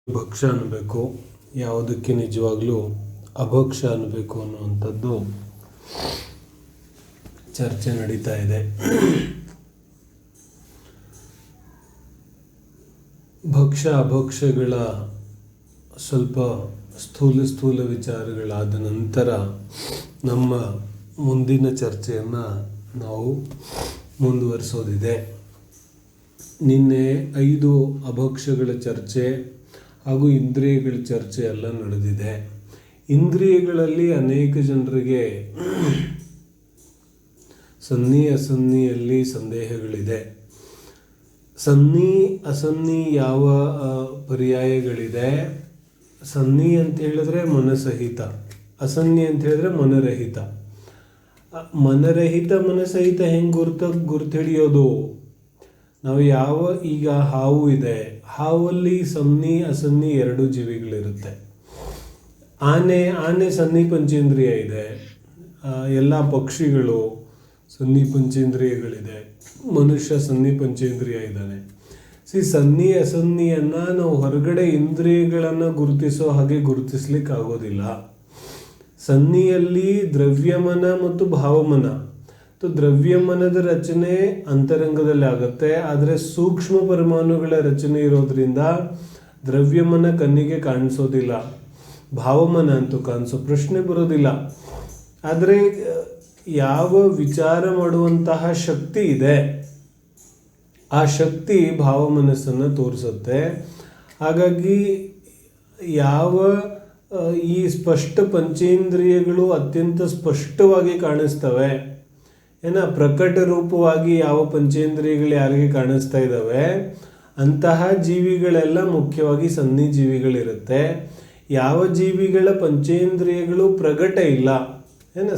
ಭಕ್ಷ್ಯ ಅನ್ನಬೇಕು, ಯಾವುದಕ್ಕೆ ನಿಜವಾಗ್ಲೂ ಅಭಕ್ಷ್ಯ ಅನ್ನಬೇಕು ಅನ್ನುವಂಥದ್ದು ಚರ್ಚೆ ನಡೀತಾ ಇದೆ. ಭಕ್ಷ್ಯ ಅಭಕ್ಷ್ಯಗಳ ಸ್ವಲ್ಪ ಸ್ಥೂಲ ವಿಚಾರಗಳಾದ ನಂತರ ನಮ್ಮ ಮುಂದಿನ ಚರ್ಚೆಯನ್ನು ನಾವು ಮುಂದುವರಿಸೋದಿದೆ. ನಿನ್ನೆ 5 ಅಭಕ್ಷ್ಯಗಳ ಚರ್ಚೆ ಹಾಗೂ ಇಂದ್ರಿಯಗಳ ಚರ್ಚೆ ಎಲ್ಲ ನಡೆದಿದೆ. ಇಂದ್ರಿಯಗಳಲ್ಲಿ ಅನೇಕ ಜನರಿಗೆ ಸನ್ನಿ ಅಸನ್ನಿಯಲ್ಲಿ ಸಂದೇಹಗಳಿದೆ. ಸನ್ನಿ ಅಸನ್ನಿ ಯಾವ ಪರ್ಯಾಯಗಳಿದೆ? ಸನ್ನಿ ಅಂತ ಹೇಳಿದ್ರೆ ಮನಸಹಿತ, ಅಸನ್ನಿ ಅಂತ ಹೇಳಿದ್ರೆ ಮನರಹಿತ. ಮನರಹಿತ ಮನಸಹಿತ ಹೆಂಗೆ ಗುರ್ತು ಹಿಡಿಯೋದು? ನಾವು ಈಗ ಹಾವು ಇದೆ, ಹಾವಲ್ಲಿ ಸನ್ನಿ ಅಸನ್ನಿ 2 ಜೀವಿಗಳಿರುತ್ತೆ. ಆನೆ ಸನ್ನಿ ಪಂಚೇಂದ್ರಿಯ ಇದೆ, ಎಲ್ಲ ಪಕ್ಷಿಗಳು ಸನ್ನಿ ಪಂಚೇಂದ್ರಿಯಗಳಿದೆ, ಮನುಷ್ಯ ಸನ್ನಿ ಪಂಚೇಂದ್ರಿಯ ಇದ್ದಾನೆ. ಸನ್ನಿ ಅಸನ್ನಿಯನ್ನು ನಾವು ಹೊರಗಡೆ ಇಂದ್ರಿಯಗಳನ್ನು ಗುರುತಿಸೋ ಹಾಗೆ ಗುರುತಿಸ್ಲಿಕ್ಕೆ ಆಗೋದಿಲ್ಲ. ಸನ್ನಿಯಲ್ಲಿ ದ್ರವ್ಯಮನ ಮತ್ತು ಭಾವಮನ. ದ್ರವ್ಯಮನದ ರಚನೆ ಅಂತರಂಗದಲ್ಲಿ ಆಗುತ್ತೆ, ಆದರೆ ಸೂಕ್ಷ್ಮ ಪರಮಾಣುಗಳ ರಚನೆ ಇರೋದ್ರಿಂದ ದ್ರವ್ಯಮನ ಕಣ್ಣಿಗೆ ಕಾಣಿಸೋದಿಲ್ಲ, ಭಾವಮನ ಅಂತೂ ಕಾಣಿಸೋ ಪ್ರಶ್ನೆ ಬರೋದಿಲ್ಲ. ಆದರೆ ಯಾವ ವಿಚಾರ ಮಾಡುವಂತಹ ಶಕ್ತಿ ಇದೆ, ಆ ಶಕ್ತಿ ಭಾವಮನಸ್ಸನ್ನು ತೋರಿಸುತ್ತೆ. ಹಾಗಾಗಿ ಈ ಸ್ಪಷ್ಟ ಪಂಚೇಂದ್ರಿಯಗಳು ಅತ್ಯಂತ ಸ್ಪಷ್ಟವಾಗಿ ಕಾಣಿಸ್ತವೆ. ಪ್ರಕಟ ರೂಪವಾಗಿ ಯಾವ ಪಂಚೇಂದ್ರಿಯಗಳು ಯಾರಿಗೆ ಕಾಣಿಸ್ತಾ ಇದ್ದಾವೆ ಅಂತಹ ಜೀವಿಗಳೆಲ್ಲ ಮುಖ್ಯವಾಗಿ ಸನ್ನಿ ಜೀವಿಗಳಿರುತ್ತೆ. ಯಾವ ಜೀವಿಗಳ ಪಂಚೇಂದ್ರಿಯಗಳು ಪ್ರಕಟ ಇಲ್ಲ,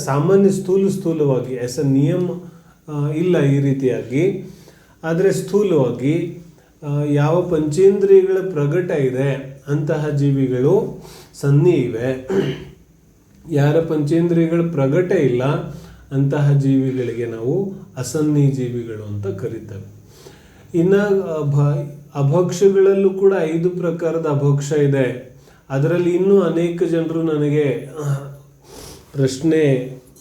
ಸಾಮಾನ್ಯ ಸ್ಥೂಲವಾಗಿ ನಿಯಮ ಇಲ್ಲ ಈ ರೀತಿಯಾಗಿ, ಆದರೆ ಸ್ಥೂಲವಾಗಿ ಯಾವ ಪಂಚೇಂದ್ರಿಯಗಳ ಪ್ರಕಟ ಇದೆ ಅಂತಹ ಜೀವಿಗಳು ಸನ್ನಿ ಇವೆ. ಯಾರ ಪಂಚೇಂದ್ರಿಯಗಳ ಪ್ರಕಟ ಇಲ್ಲ ಅಂತಹ ಜೀವಿಗಳಿಗೆ ನಾವು ಅಸನ್ನಿ ಜೀವಿಗಳು ಅಂತ ಕರೀತೇವೆ. ಇನ್ನು ಅಭಕ್ಷ್ಯಗಳಲ್ಲೂ ಕೂಡ 5 ಪ್ರಕಾರದ ಅಭಕ್ಷ್ಯ ಇದೆ. ಅದರಲ್ಲಿ ಇನ್ನೂ ಅನೇಕ ಜನರು ನನಗೆ ಪ್ರಶ್ನೆ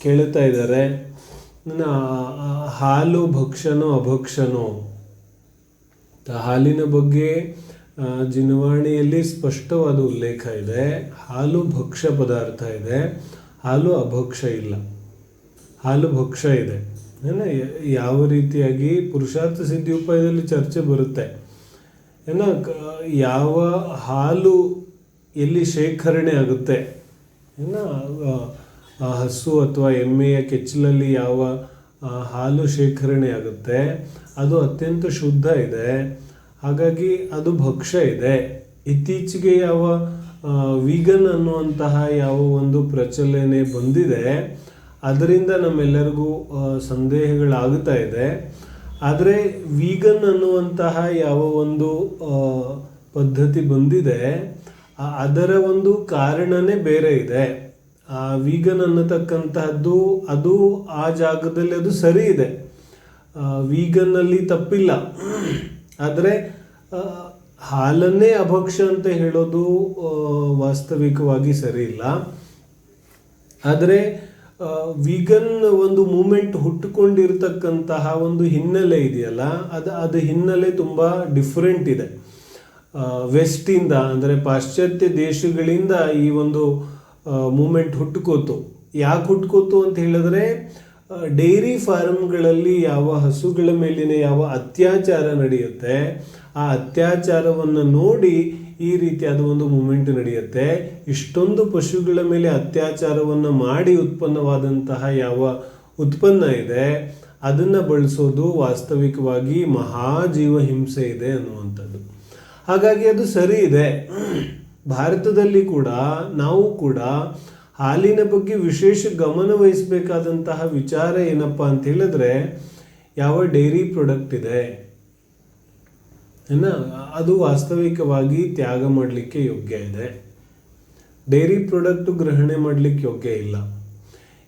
ಕೇಳ್ತಾ ಇದ್ದಾರೆ, ಹಾಲು ಭಕ್ಷ್ಯನೋ ಅಭಕ್ಷ್ಯನೋ? ಹಾಲಿನ ಬಗ್ಗೆ ಜಿನವಾಣಿಯಲ್ಲಿ ಸ್ಪಷ್ಟವಾದ ಉಲ್ಲೇಖ ಇದೆ. ಹಾಲು ಭಕ್ಷ್ಯ ಪದಾರ್ಥ ಇದೆ, ಹಾಲು ಅಭಕ್ಷ್ಯ ಇಲ್ಲ. ಹಾಲು ಭಕ್ಷ್ಯ ಇದೆ. ಯಾವ ರೀತಿಯಾಗಿ ಪುರುಷಾರ್ಥ ಸಿದ್ಧಿ ಉಪಾಯದಲ್ಲಿ ಚರ್ಚೆ ಬರುತ್ತೆ. ಯಾವ ಹಾಲು ಎಲ್ಲಿ ಶೇಖರಣೆ ಆಗುತ್ತೆ, ಹಸು ಅಥವಾ ಎಮ್ಮೆಯ ಕೆಚ್ಚಲಲ್ಲಿ ಯಾವ ಹಾಲು ಶೇಖರಣೆ ಆಗುತ್ತೆ ಅದು ಅತ್ಯಂತ ಶುದ್ಧ ಇದೆ, ಹಾಗಾಗಿ ಅದು ಭಕ್ಷ್ಯ ಇದೆ. ಇತ್ತೀಚೆಗೆ ಯಾವ ವೀಗನ್ ಅನ್ನುವಂತಹ ಯಾವ ಒಂದು ಪ್ರಚಲನೆ ಬಂದಿದೆ, ಅದರಿಂದ ನಮ್ಮೆಲ್ಲರಿಗೂ ಸಂದೇಹಗಳಾಗುತ್ತಾ ಇದೆ. ಆದರೆ ವೀಗನ್ ಅನ್ನುವಂತಹ ಯಾವ ಒಂದು ಪದ್ಧತಿ ಬಂದಿದೆ ಅದರ ಒಂದು ಕಾರಣನೇ ಬೇರೆ ಇದೆ. ವೀಗನ್ ಅನ್ನತಕ್ಕಂತಹದ್ದು ಅದು ಆ ಜಾಗದಲ್ಲಿ ಅದು ಸರಿ ಇದೆ, ವೀಗನ್ನಲ್ಲಿ ತಪ್ಪಿಲ್ಲ. ಆದರೆ ಹಾಲನ್ನೇ ಅಭಕ್ಷ್ಯ ಅಂತ ಹೇಳೋದು ವಾಸ್ತವಿಕವಾಗಿ ಸರಿ ಇಲ್ಲ. ಆದರೆ ವೀಗನ್ ಒಂದು ಮೂಮೆಂಟ್ ಹುಟ್ಟುಕೊಂಡಿರ್ತಕ್ಕಂತಹ ಒಂದು ಹಿನ್ನೆಲೆ ಇದೆಯಲ್ಲ, ಅದು ಹಿನ್ನೆಲೆ ತುಂಬ ಡಿಫ್ರೆಂಟ್ ಇದೆ. ವೆಸ್ಟಿಂದ ಅಂದರೆ ಪಾಶ್ಚಾತ್ಯ ದೇಶಗಳಿಂದ ಈ ಒಂದು ಮೂಮೆಂಟ್ ಹುಟ್ಟುಕೋತು. ಯಾಕೆ ಹುಟ್ಟುಕೋತು ಅಂತ ಹೇಳಿದ್ರೆ, ಡೈರಿ ಫಾರ್ಮ್ಗಳಲ್ಲಿ ಯಾವ ಹಸುಗಳ ಮೇಲಿನ ಯಾವ ಅತ್ಯಾಚಾರ ನಡೆಯುತ್ತೆ, ಆ ಅತ್ಯಾಚಾರವನ್ನು ನೋಡಿ ಈ ರೀತಿಯಾದ ಒಂದು ಮೂಮೆಂಟ್ ನಡೆಯುತ್ತೆ. ಇಷ್ಟೊಂದು ಪಶುಗಳ ಮೇಲೆ ಅತ್ಯಾಚಾರವನ್ನು ಮಾಡಿ ಉತ್ಪನ್ನವಾದಂತಹ ಯಾವ ಉತ್ಪನ್ನ ಇದೆ ಅದನ್ನು ಬಳಸೋದು ವಾಸ್ತವಿಕವಾಗಿ ಮಹಾಜೀವ ಹಿಂಸೆ ಇದೆ ಅನ್ನುವಂಥದ್ದು. ಹಾಗಾಗಿ ಅದು ಸರಿ ಇದೆ. ಭಾರತದಲ್ಲಿ ಕೂಡ ನಾವು ಕೂಡ ಹಾಲಿನ ಬಗ್ಗೆ ವಿಶೇಷ ಗಮನ ವಹಿಸಬೇಕಾದಂತಹ ವಿಚಾರ ಏನಪ್ಪ ಅಂತ ಹೇಳಿದ್ರೆ, ಯಾವ ಡೈರಿ ಪ್ರಾಡಕ್ಟ್ ಇದೆ ಅದು ವಾಸ್ತವಿಕವಾಗಿ ತ್ಯಾಗ ಮಾಡಲಿಕ್ಕೆ ಯೋಗ್ಯ ಇದೆ. ಡೈರಿ ಪ್ರಾಡಕ್ಟು ಗ್ರಹಣೆ ಮಾಡಲಿಕ್ಕೆ ಯೋಗ್ಯ ಇಲ್ಲ.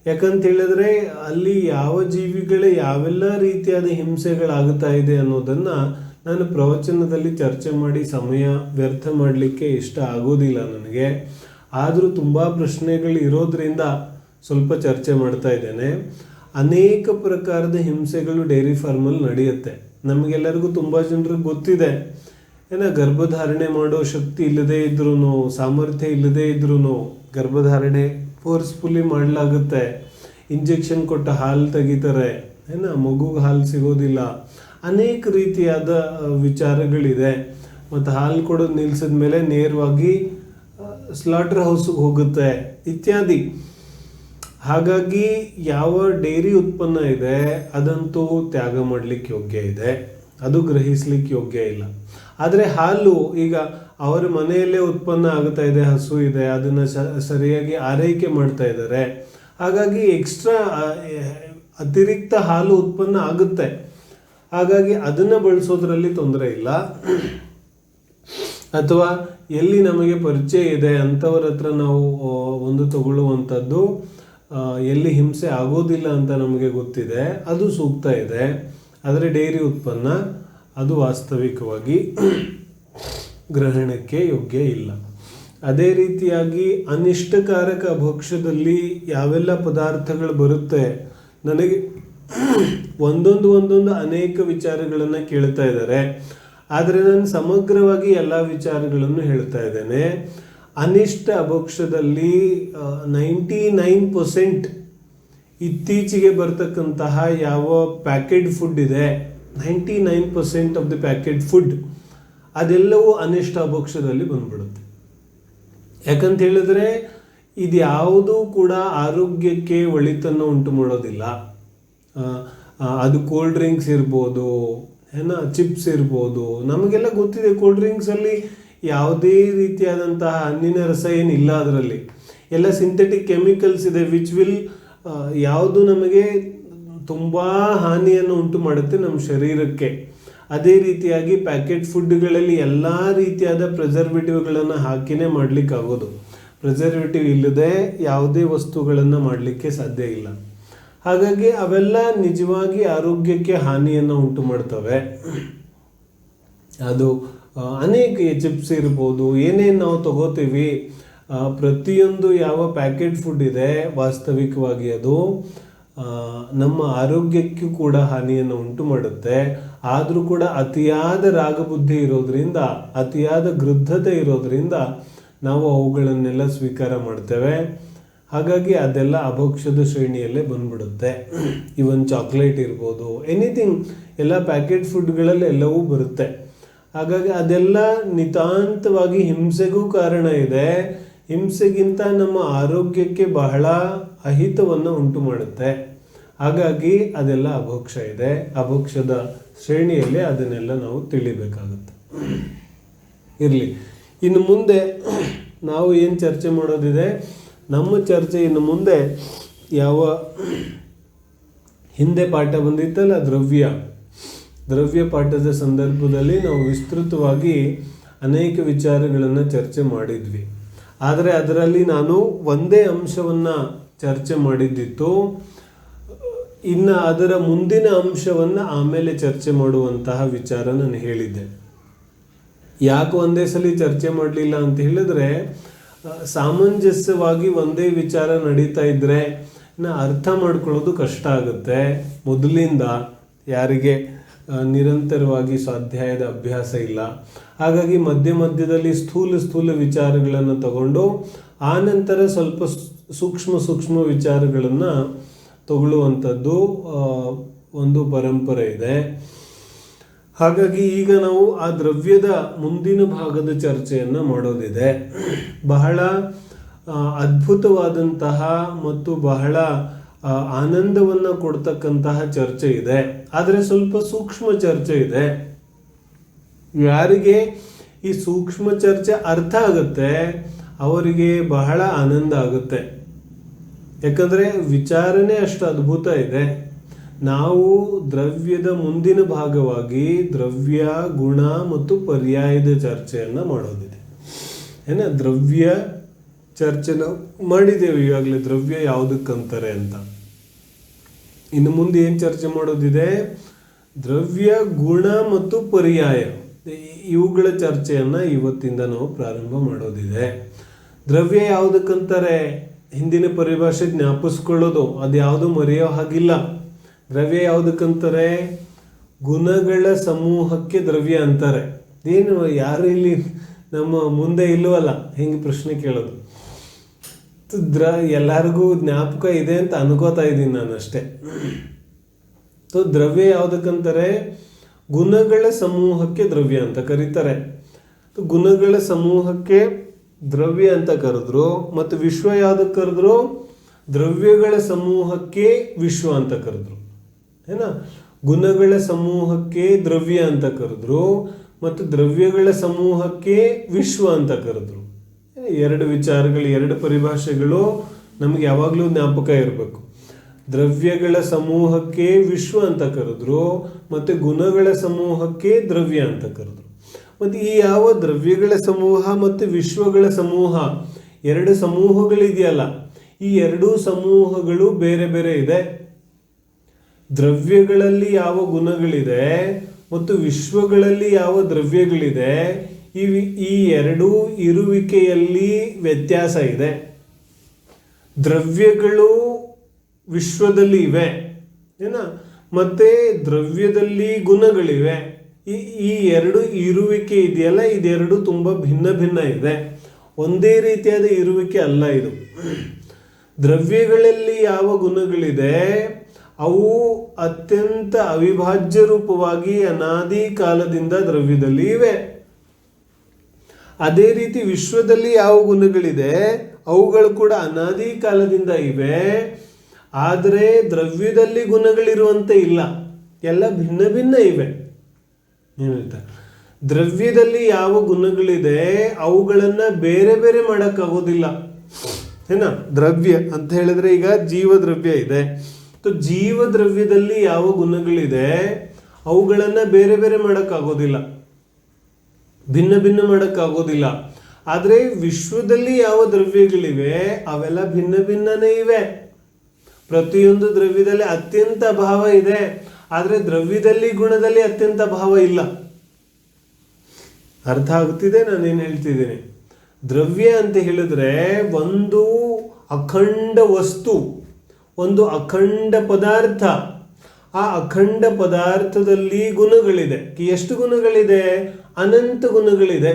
ಯಾಕಂತ ಹೇಳಿದ್ರೆ ಅಲ್ಲಿ ಯಾವ ಜೀವಿಗಳೇ ಯಾವೆಲ್ಲ ರೀತಿಯಾದ ಹಿಂಸೆಗಳಾಗುತ್ತಾ ಇದೆ ಅನ್ನೋದನ್ನು ನಾನು ಪ್ರವಚನದಲ್ಲಿ ಚರ್ಚೆ ಮಾಡಿ ಸಮಯ ವ್ಯರ್ಥ ಮಾಡಲಿಕ್ಕೆ ಇಷ್ಟ ಆಗೋದಿಲ್ಲ ನನಗೆ. ಆದರೂ ತುಂಬ ಪ್ರಶ್ನೆಗಳು ಇರೋದ್ರಿಂದ ಸ್ವಲ್ಪ ಚರ್ಚೆ ಮಾಡ್ತಾ ಇದ್ದೇನೆ. ಅನೇಕ ಪ್ರಕಾರದ ಹಿಂಸೆಗಳು ಡೈರಿ ಫಾರ್ಮಲ್ಲಿ ನಡೆಯುತ್ತೆ. ನಮಗೆಲ್ಲರಿಗೂ ತುಂಬ ಜನರಿಗೆ ಗೊತ್ತಿದೆ, ಗರ್ಭಧಾರಣೆ ಮಾಡೋ ಶಕ್ತಿ ಇಲ್ಲದೇ ಇದ್ರೂ, ಸಾಮರ್ಥ್ಯ ಇಲ್ಲದೇ ಇದ್ರೂ ಗರ್ಭಧಾರಣೆ ಫೋರ್ಸ್ಫುಲಿ ಮಾಡಲಾಗುತ್ತೆ. ಇಂಜೆಕ್ಷನ್ ಕೊಟ್ಟ ಹಾಲು ತೆಗಿತಾರೆ, ಮಗುಗೆ ಹಾಲು ಸಿಗೋದಿಲ್ಲ. ಅನೇಕ ರೀತಿಯಾದ ವಿಚಾರಗಳಿದೆ. ಮತ್ತು ಹಾಲು ಕೊಡೋದು ನಿಲ್ಲಿಸಿದ ಮೇಲೆ ನೇರವಾಗಿ ಸ್ಲಾಟರ್ ಹೌಸ್ಗೆ ಹೋಗುತ್ತೆ ಇತ್ಯಾದಿ. ಹಾಗಾಗಿ ಯಾವ ಡೈರಿ ಉತ್ಪನ್ನ ಇದೆ ಅದಂತೂ ತ್ಯಾಗ ಮಾಡಲಿಕ್ಕೆ ಯೋಗ್ಯ ಇದೆ, ಅದು ಗ್ರಹಿಸ್ಲಿಕ್ಕೆ ಯೋಗ್ಯ ಇಲ್ಲ. ಆದರೆ ಹಾಲು ಈಗ ಅವರ ಮನೆಯಲ್ಲೇ ಉತ್ಪನ್ನ ಆಗ್ತಾ ಇದೆ, ಹಸು ಇದೆ, ಅದನ್ನು ಸರಿಯಾಗಿ ಆರೈಕೆ ಮಾಡ್ತಾ ಇದ್ದಾರೆ. ಹಾಗಾಗಿ ಎಕ್ಸ್ಟ್ರಾ ಅತಿರಿಕ್ತ ಹಾಲು ಉತ್ಪನ್ನ ಆಗುತ್ತೆ. ಹಾಗಾಗಿ ಅದನ್ನು ಬಳಸೋದ್ರಲ್ಲಿ ತೊಂದರೆ ಇಲ್ಲ. ಅಥವಾ ಎಲ್ಲಿ ನಮಗೆ ಪರಿಚಯ ಇದೆ ಅಂಥವ್ರ ಹತ್ರ ನಾವು ಒಂದು ತಗೊಳ್ಳುವಂಥದ್ದು, ಎಲ್ಲಿ ಹಿಂಸೆ ಆಗೋದಿಲ್ಲ ಅಂತ ನಮಗೆ ಗೊತ್ತಿದೆ, ಅದು ಸೂಕ್ತ ಇದೆ. ಆದರೆ ಡೈರಿ ಉತ್ಪನ್ನ ಅದು ವಾಸ್ತವಿಕವಾಗಿ ಗ್ರಹಣಕ್ಕೆ ಯೋಗ್ಯ ಇಲ್ಲ. ಅದೇ ರೀತಿಯಾಗಿ ಅನಿಷ್ಟಕಾರಕ ಭಕ್ಷ್ಯದಲ್ಲಿ ಯಾವೆಲ್ಲ ಪದಾರ್ಥಗಳು ಬರುತ್ತೆ, ನನಗೆ ಒಂದೊಂದು ಅನೇಕ ವಿಚಾರಗಳನ್ನು ಕೇಳ್ತಾ ಇದ್ದಾರೆ. ಆದರೆ ನಾನು ಸಮಗ್ರವಾಗಿ ಎಲ್ಲ ವಿಚಾರಗಳನ್ನು ಹೇಳ್ತಾ ಇದ್ದೇನೆ. ಅನಿಷ್ಟ ಅಭಕ್ಷ್ಯದಲ್ಲಿ 99% ಇತ್ತೀಚೆಗೆ ಬರ್ತಕ್ಕಂತಹ ಯಾವ ಪ್ಯಾಕೆಟ್ ಫುಡ್ ಇದೆ, 99% ಆಫ್ ದಿ ಪ್ಯಾಕೆಟ್ ಫುಡ್ ಅದೆಲ್ಲವೂ ಅನಿಷ್ಟ ಅಭಕ್ಷ್ಯದಲ್ಲಿ ಬಂದ್ಬಿಡುತ್ತೆ. ಯಾಕಂತ ಹೇಳಿದ್ರೆ ಇದು ಯಾವುದೂ ಕೂಡ ಆರೋಗ್ಯಕ್ಕೆ ಒಳಿತನ್ನು ಉಂಟು ಮಾಡೋದಿಲ್ಲ. ಅದು ಕೋಲ್ಡ್ ಡ್ರಿಂಕ್ಸ್ ಇರ್ಬೋದು, ಚಿಪ್ಸ್ ಇರ್ಬೋದು. ನಮಗೆಲ್ಲ ಗೊತ್ತಿದೆ ಕೋಲ್ಡ್ ಡ್ರಿಂಕ್ಸಲ್ಲಿ ಯಾವುದೇ ರೀತಿಯಾದಂತಹ ಹಣ್ಣಿನ ರಸ ಏನಿಲ್ಲ, ಅದರಲ್ಲಿ ಎಲ್ಲ ಸಿಂಥೆಟಿಕ್ ಕೆಮಿಕಲ್ಸ್ ಇದೆ, ವಿಚ್ ವಿಲ್ ಯಾವುದು ನಮಗೆ ತುಂಬ ಹಾನಿಯನ್ನು ಉಂಟು ಮಾಡುತ್ತೆ ನಮ್ಮ ಶರೀರಕ್ಕೆ. ಅದೇ ರೀತಿಯಾಗಿ ಪ್ಯಾಕೆಟ್ ಫುಡ್ಗಳಲ್ಲಿ ಎಲ್ಲ ರೀತಿಯಾದ ಪ್ರಿಸರ್ವೇಟಿವ್ಗಳನ್ನು ಹಾಕಿನೇ ಮಾಡಲಿಕ್ಕಾಗೋದು. ಪ್ರಿಸರ್ವೇಟಿವ್ ಇಲ್ಲದೆ ಯಾವುದೇ ವಸ್ತುಗಳನ್ನು ಮಾಡಲಿಕ್ಕೆ ಸಾಧ್ಯ ಇಲ್ಲ. ಹಾಗಾಗಿ ಅವೆಲ್ಲ ನಿಜವಾಗಿ ಆರೋಗ್ಯಕ್ಕೆ ಹಾನಿಯನ್ನು ಉಂಟು ಮಾಡ್ತವೆ. ಅದು ಅನೇಕ ಚಿಪ್ಸ್ ಇರ್ಬೋದು, ಏನೇನು ನಾವು ತಗೋತೀವಿ, ಪ್ರತಿಯೊಂದು ಯಾವ ಪ್ಯಾಕೆಟ್ ಫುಡ್ ಇದೆ ವಾಸ್ತವಿಕವಾಗಿ ಅದು ನಮ್ಮ ಆರೋಗ್ಯಕ್ಕೂ ಕೂಡ ಹಾನಿಯನ್ನು ಉಂಟು ಮಾಡುತ್ತೆ. ಆದರೂ ಕೂಡ ಅತಿಯಾದ ರಾಗಬುದ್ಧಿ ಇರೋದ್ರಿಂದ, ಅತಿಯಾದ ಗೃದ್ಧತೆ ಇರೋದ್ರಿಂದ ನಾವು ಅವುಗಳನ್ನೆಲ್ಲ ಸ್ವೀಕಾರ ಮಾಡ್ತೇವೆ. ಹಾಗಾಗಿ ಅದೆಲ್ಲ ಅಭಕ್ಷ್ಯದ ಶ್ರೇಣಿಯಲ್ಲೇ ಬಂದ್ಬಿಡುತ್ತೆ. ಇವನ್ ಚಾಕ್ಲೇಟ್ ಇರ್ಬೋದು, ಎನಿಥಿಂಗ್, ಎಲ್ಲ ಪ್ಯಾಕೆಟ್ ಫುಡ್ಗಳಲ್ಲಿ ಎಲ್ಲವೂ ಬರುತ್ತೆ. ಹಾಗಾಗಿ ಅದೆಲ್ಲ ನಿತಾಂತವಾಗಿ ಹಿಂಸೆಗೂ ಕಾರಣ ಇದೆ. ಹಿಂಸೆಗಿಂತ ನಮ್ಮ ಆರೋಗ್ಯಕ್ಕೆ ಬಹಳ ಅಹಿತವನ್ನು ಉಂಟು ಮಾಡುತ್ತೆ. ಹಾಗಾಗಿ ಅದೆಲ್ಲ ಅಭಕ್ಷ್ಯ ಇದೆ. ಅಭಕ್ಷ್ಯದ ಶ್ರೇಣಿಯಲ್ಲಿ ಅದನ್ನೆಲ್ಲ ನಾವು ತಿಳಿಬೇಕಾಗುತ್ತೆ. ಇರಲಿ, ಇನ್ನು ಮುಂದೆ ನಾವು ಏನು ಚರ್ಚೆ ಮಾಡೋದಿದೆ, ನಮ್ಮ ಚರ್ಚೆ ಇನ್ನು ಮುಂದೆ ಯಾವ ಹಿಂದೆ ಪಾಠ ಬಂದಿತ್ತಲ್ಲ ದ್ರವ್ಯ ಪಾಠದ ಸಂದರ್ಭದಲ್ಲಿ ನಾವು ವಿಸ್ತೃತವಾಗಿ ಅನೇಕ ವಿಚಾರಗಳನ್ನು ಚರ್ಚೆ ಮಾಡಿದ್ವಿ. ಆದರೆ ಅದರಲ್ಲಿ ನಾನು ಒಂದೇ ಅಂಶವನ್ನು ಚರ್ಚೆ ಮಾಡಿದ್ದಿತ್ತು. ಇನ್ನು ಅದರ ಮುಂದಿನ ಅಂಶವನ್ನು ಆಮೇಲೆ ಚರ್ಚೆ ಮಾಡುವಂತಹ ವಿಚಾರ ನಾನು ಹೇಳಿದ್ದೆ. ಯಾಕೆ ಒಂದೇ ಸಲ ಚರ್ಚೆ ಮಾಡಲಿಲ್ಲ ಅಂತ ಹೇಳಿದ್ರೆ, ಸಾಮಂಜಸ್ಯವಾಗಿ ಒಂದೇ ವಿಚಾರ ನಡೀತಾ ಇದ್ದರೆ ಅರ್ಥ ಮಾಡ್ಕೊಳ್ಳೋದು ಕಷ್ಟ ಆಗುತ್ತೆ. ಮೊದಲಿಂದ ಯಾರಿಗೆ ನಿರಂತರವಾಗಿ ಸ್ವಾಧ್ಯಾಯದ ಅಭ್ಯಾಸ ಇಲ್ಲ, ಹಾಗಾಗಿ ಮಧ್ಯದಲ್ಲಿ ಸ್ಥೂಲ ವಿಚಾರಗಳನ್ನು ತಗೊಂಡು ಆನಂತರ ಸ್ವಲ್ಪ ಸೂಕ್ಷ್ಮ ವಿಚಾರಗಳನ್ನು ತಗೊಳ್ಳುವಂಥದ್ದು ಒಂದು ಪರಂಪರೆ ಇದೆ. ಹಾಗಾಗಿ ಈಗ ನಾವು ಆ ದ್ರವ್ಯದ ಮುಂದಿನ ಭಾಗದ ಚರ್ಚೆಯನ್ನು ಮಾಡೋದಿದೆ. ಬಹಳ ಅದ್ಭುತವಾದಂತಹ ಮತ್ತು ಬಹಳ ಆನಂದವನ್ನು ಕೊಡ್ತಕ್ಕಂತಹ ಚರ್ಚೆ ಇದೆ. ಆದರೆ ಸ್ವಲ್ಪ ಸೂಕ್ಷ್ಮ ಚರ್ಚೆ ಇದೆ. ಯಾರಿಗೆ ಈ ಸೂಕ್ಷ್ಮ ಚರ್ಚೆ ಅರ್ಥ ಆಗುತ್ತೆ ಅವರಿಗೆ ಬಹಳ ಆನಂದ ಆಗುತ್ತೆ. ಯಾಕಂದರೆ ವಿಚಾರನೆ ಅಷ್ಟು ಅದ್ಭುತ ಇದೆ. ನಾವು ದ್ರವ್ಯದ ಮುಂದಿನ ಭಾಗವಾಗಿ ದ್ರವ್ಯ, ಗುಣ ಮತ್ತು ಪರ್ಯಾಯದ ಚರ್ಚೆಯನ್ನು ಮಾಡೋದಿದೆ. ದ್ರವ್ಯ ಚರ್ಚೆ ನಾವು ಮಾಡಿದ್ದೇವೆ ಈಗಾಗಲೇ, ದ್ರವ್ಯ ಯಾವುದಕ್ಕಂತಾರೆ ಅಂತ. ಇನ್ನು ಮುಂದೆ ಏನು ಚರ್ಚೆ ಮಾಡೋದಿದೆ, ದ್ರವ್ಯ, ಗುಣ ಮತ್ತು ಪರ್ಯಾಯ, ಇವುಗಳ ಚರ್ಚೆಯನ್ನು ಇವತ್ತಿಂದ ನಾವು ಪ್ರಾರಂಭ ಮಾಡೋದಿದೆ. ದ್ರವ್ಯ ಯಾವುದಕ್ಕಂತಾರೆ? ಹಿಂದಿನ ಪರಿಭಾಷೆ ಜ್ಞಾಪಿಸ್ಕೊಳ್ಳೋದು, ಅದು ಯಾವುದು ಮರೆಯೋ ಹಾಗಿಲ್ಲ. ದ್ರವ್ಯ ಯಾವುದಕ್ಕಂತಾರೆ? ಗುಣಗಳ ಸಮೂಹಕ್ಕೆ ದ್ರವ್ಯ ಅಂತಾರೆ. ಏನು ಯಾರು ಇಲ್ಲಿ ನಮ್ಮ ಮುಂದೆ ಇಲ್ಲವಲ್ಲ ಹಿಂಗೆ ಪ್ರಶ್ನೆ ಕೇಳೋದು. ಎಲ್ಲರಿಗೂ ಜ್ಞಾಪಕ ಇದೆ ಅಂತ ಅನ್ಕೋತಾ ಇದ್ದೀನಿ ನಾನು ಅಷ್ಟೇ. ದ್ರವ್ಯ ಯಾವುದಕ್ಕಂತಾರೆ? ಗುಣಗಳ ಸಮೂಹಕ್ಕೆ ದ್ರವ್ಯ ಅಂತ ಕರೀತಾರೆ. ಗುಣಗಳ ಸಮೂಹಕ್ಕೆ ದ್ರವ್ಯ ಅಂತ ಕರೆದ್ರು. ಮತ್ತು ವಿಶ್ವ ಯಾವುದಕ್ಕೆ ಕರೆದ್ರು? ದ್ರವ್ಯಗಳ ಸಮೂಹಕ್ಕೆ ವಿಶ್ವ ಅಂತ ಕರೆದ್ರು. ಏನಾ, ಗುಣಗಳ ಸಮೂಹಕ್ಕೆ ದ್ರವ್ಯ ಅಂತ ಕರೆದ್ರು ಮತ್ತು ದ್ರವ್ಯಗಳ ಸಮೂಹಕ್ಕೆ ವಿಶ್ವ ಅಂತ ಕರೆದ್ರು. ಎರಡು ವಿಚಾರಗಳು, ಎರಡು ಪರಿಭಾಷೆಗಳು ನಮಗೆ ಯಾವಾಗಲೂ ಜ್ಞಾಪಕ ಇರಬೇಕು. ದ್ರವ್ಯಗಳ ಸಮೂಹಕ್ಕೆ ವಿಶ್ವ ಅಂತ ಕರೆದ್ರು ಮತ್ತು ಗುಣಗಳ ಸಮೂಹಕ್ಕೆ ದ್ರವ್ಯ ಅಂತ ಕರೆದ್ರು. ಮತ್ತು ಈ ಯಾವ ದ್ರವ್ಯಗಳ ಸಮೂಹ ಮತ್ತು ವಿಶ್ವಗಳ ಸಮೂಹ, ಎರಡು ಸಮೂಹಗಳಿದೆಯಲ್ಲ, ಈ ಎರಡೂ ಸಮೂಹಗಳು ಬೇರೆ ಬೇರೆ ಇದೆ. ದ್ರವ್ಯಗಳಲ್ಲಿ ಯಾವ ಗುಣಗಳಿದೆ ಮತ್ತು ವಿಶ್ವಗಳಲ್ಲಿ ಯಾವ ದ್ರವ್ಯಗಳಿದೆ, ಈ ಎರಡೂ ಇರುವಿಕೆಯಲ್ಲಿ ವ್ಯತ್ಯಾಸ ಇದೆ. ದ್ರವ್ಯಗಳು ವಿಶ್ವದಲ್ಲಿ ಇವೆ ಏನ, ಮತ್ತೆ ದ್ರವ್ಯದಲ್ಲಿ ಗುಣಗಳಿವೆ. ಈ ಎರಡು ಇರುವಿಕೆ ಇದೆಯಲ್ಲ, ಇದೆರಡು ತುಂಬ ಭಿನ್ನ ಭಿನ್ನ ಇದೆ, ಒಂದೇ ರೀತಿಯಾದ ಇರುವಿಕೆ ಅಲ್ಲ ಇದು. ದ್ರವ್ಯಗಳಲ್ಲಿ ಯಾವ ಗುಣಗಳಿದೆ ಅವು ಅತ್ಯಂತ ಅವಿಭಾಜ್ಯ ರೂಪವಾಗಿ ಅನಾದಿ ಕಾಲದಿಂದ ದ್ರವ್ಯದಲ್ಲಿ ಇವೆ. ಅದೇ ರೀತಿ ವಿಶ್ವದಲ್ಲಿ ಯಾವ ಗುಣಗಳಿದೆ ಅವುಗಳು ಕೂಡ ಅನಾದಿ ಕಾಲದಿಂದ ಇವೆ. ಆದರೆ ದ್ರವ್ಯದಲ್ಲಿ ಗುಣಗಳಿರುವಂತೆ ಇಲ್ಲ, ಎಲ್ಲ ಭಿನ್ನ ಭಿನ್ನ ಇವೆ. ಏನಂತ ದ್ರವ್ಯದಲ್ಲಿ ಯಾವ ಗುಣಗಳಿದೆ ಅವುಗಳನ್ನು ಬೇರೆ ಬೇರೆ ಮಾಡೋಕ್ಕಾಗೋದಿಲ್ಲ. ಏನ, ದ್ರವ್ಯ ಅಂತ ಹೇಳಿದ್ರೆ ಈಗ ಜೀವ ದ್ರವ್ಯ ಇದೆ. ಜೀವ ದ್ರವ್ಯದಲ್ಲಿ ಯಾವ ಗುಣಗಳಿದೆ ಅವುಗಳನ್ನು ಬೇರೆ ಬೇರೆ ಮಾಡೋಕ್ಕಾಗೋದಿಲ್ಲ, ಭಿನ್ನ ಭಿನ್ನ ಮಾಡೋಕ್ಕಾಗೋದಿಲ್ಲ. ಆದರೆ ವಿಶ್ವದಲ್ಲಿ ಯಾವ ದ್ರವ್ಯಗಳಿವೆ ಅವೆಲ್ಲ ಭಿನ್ನ ಭಿನ್ನನೇ ಇವೆ. ಪ್ರತಿಯೊಂದು ದ್ರವ್ಯದಲ್ಲಿ ಅತ್ಯಂತ ಭಾವ ಇದೆ, ಆದರೆ ದ್ರವ್ಯದಲ್ಲಿ ಗುಣದಲ್ಲಿ ಅತ್ಯಂತ ಭಾವ ಇಲ್ಲ. ಅರ್ಥ ಆಗುತ್ತಿದೆ ನಾನೇನು ಹೇಳ್ತಿದ್ದೀನಿ? ದ್ರವ್ಯ ಅಂತ ಹೇಳಿದ್ರೆ ಒಂದು ಅಖಂಡ ವಸ್ತು, ಒಂದು ಅಖಂಡ ಪದಾರ್ಥ. ಆ ಅಖಂಡ ಪದಾರ್ಥದಲ್ಲಿ ಗುಣಗಳಿದೆ. ಎಷ್ಟು ಗುಣಗಳಿದೆ? ಅನಂತ ಗುಣಗಳಿದೆ.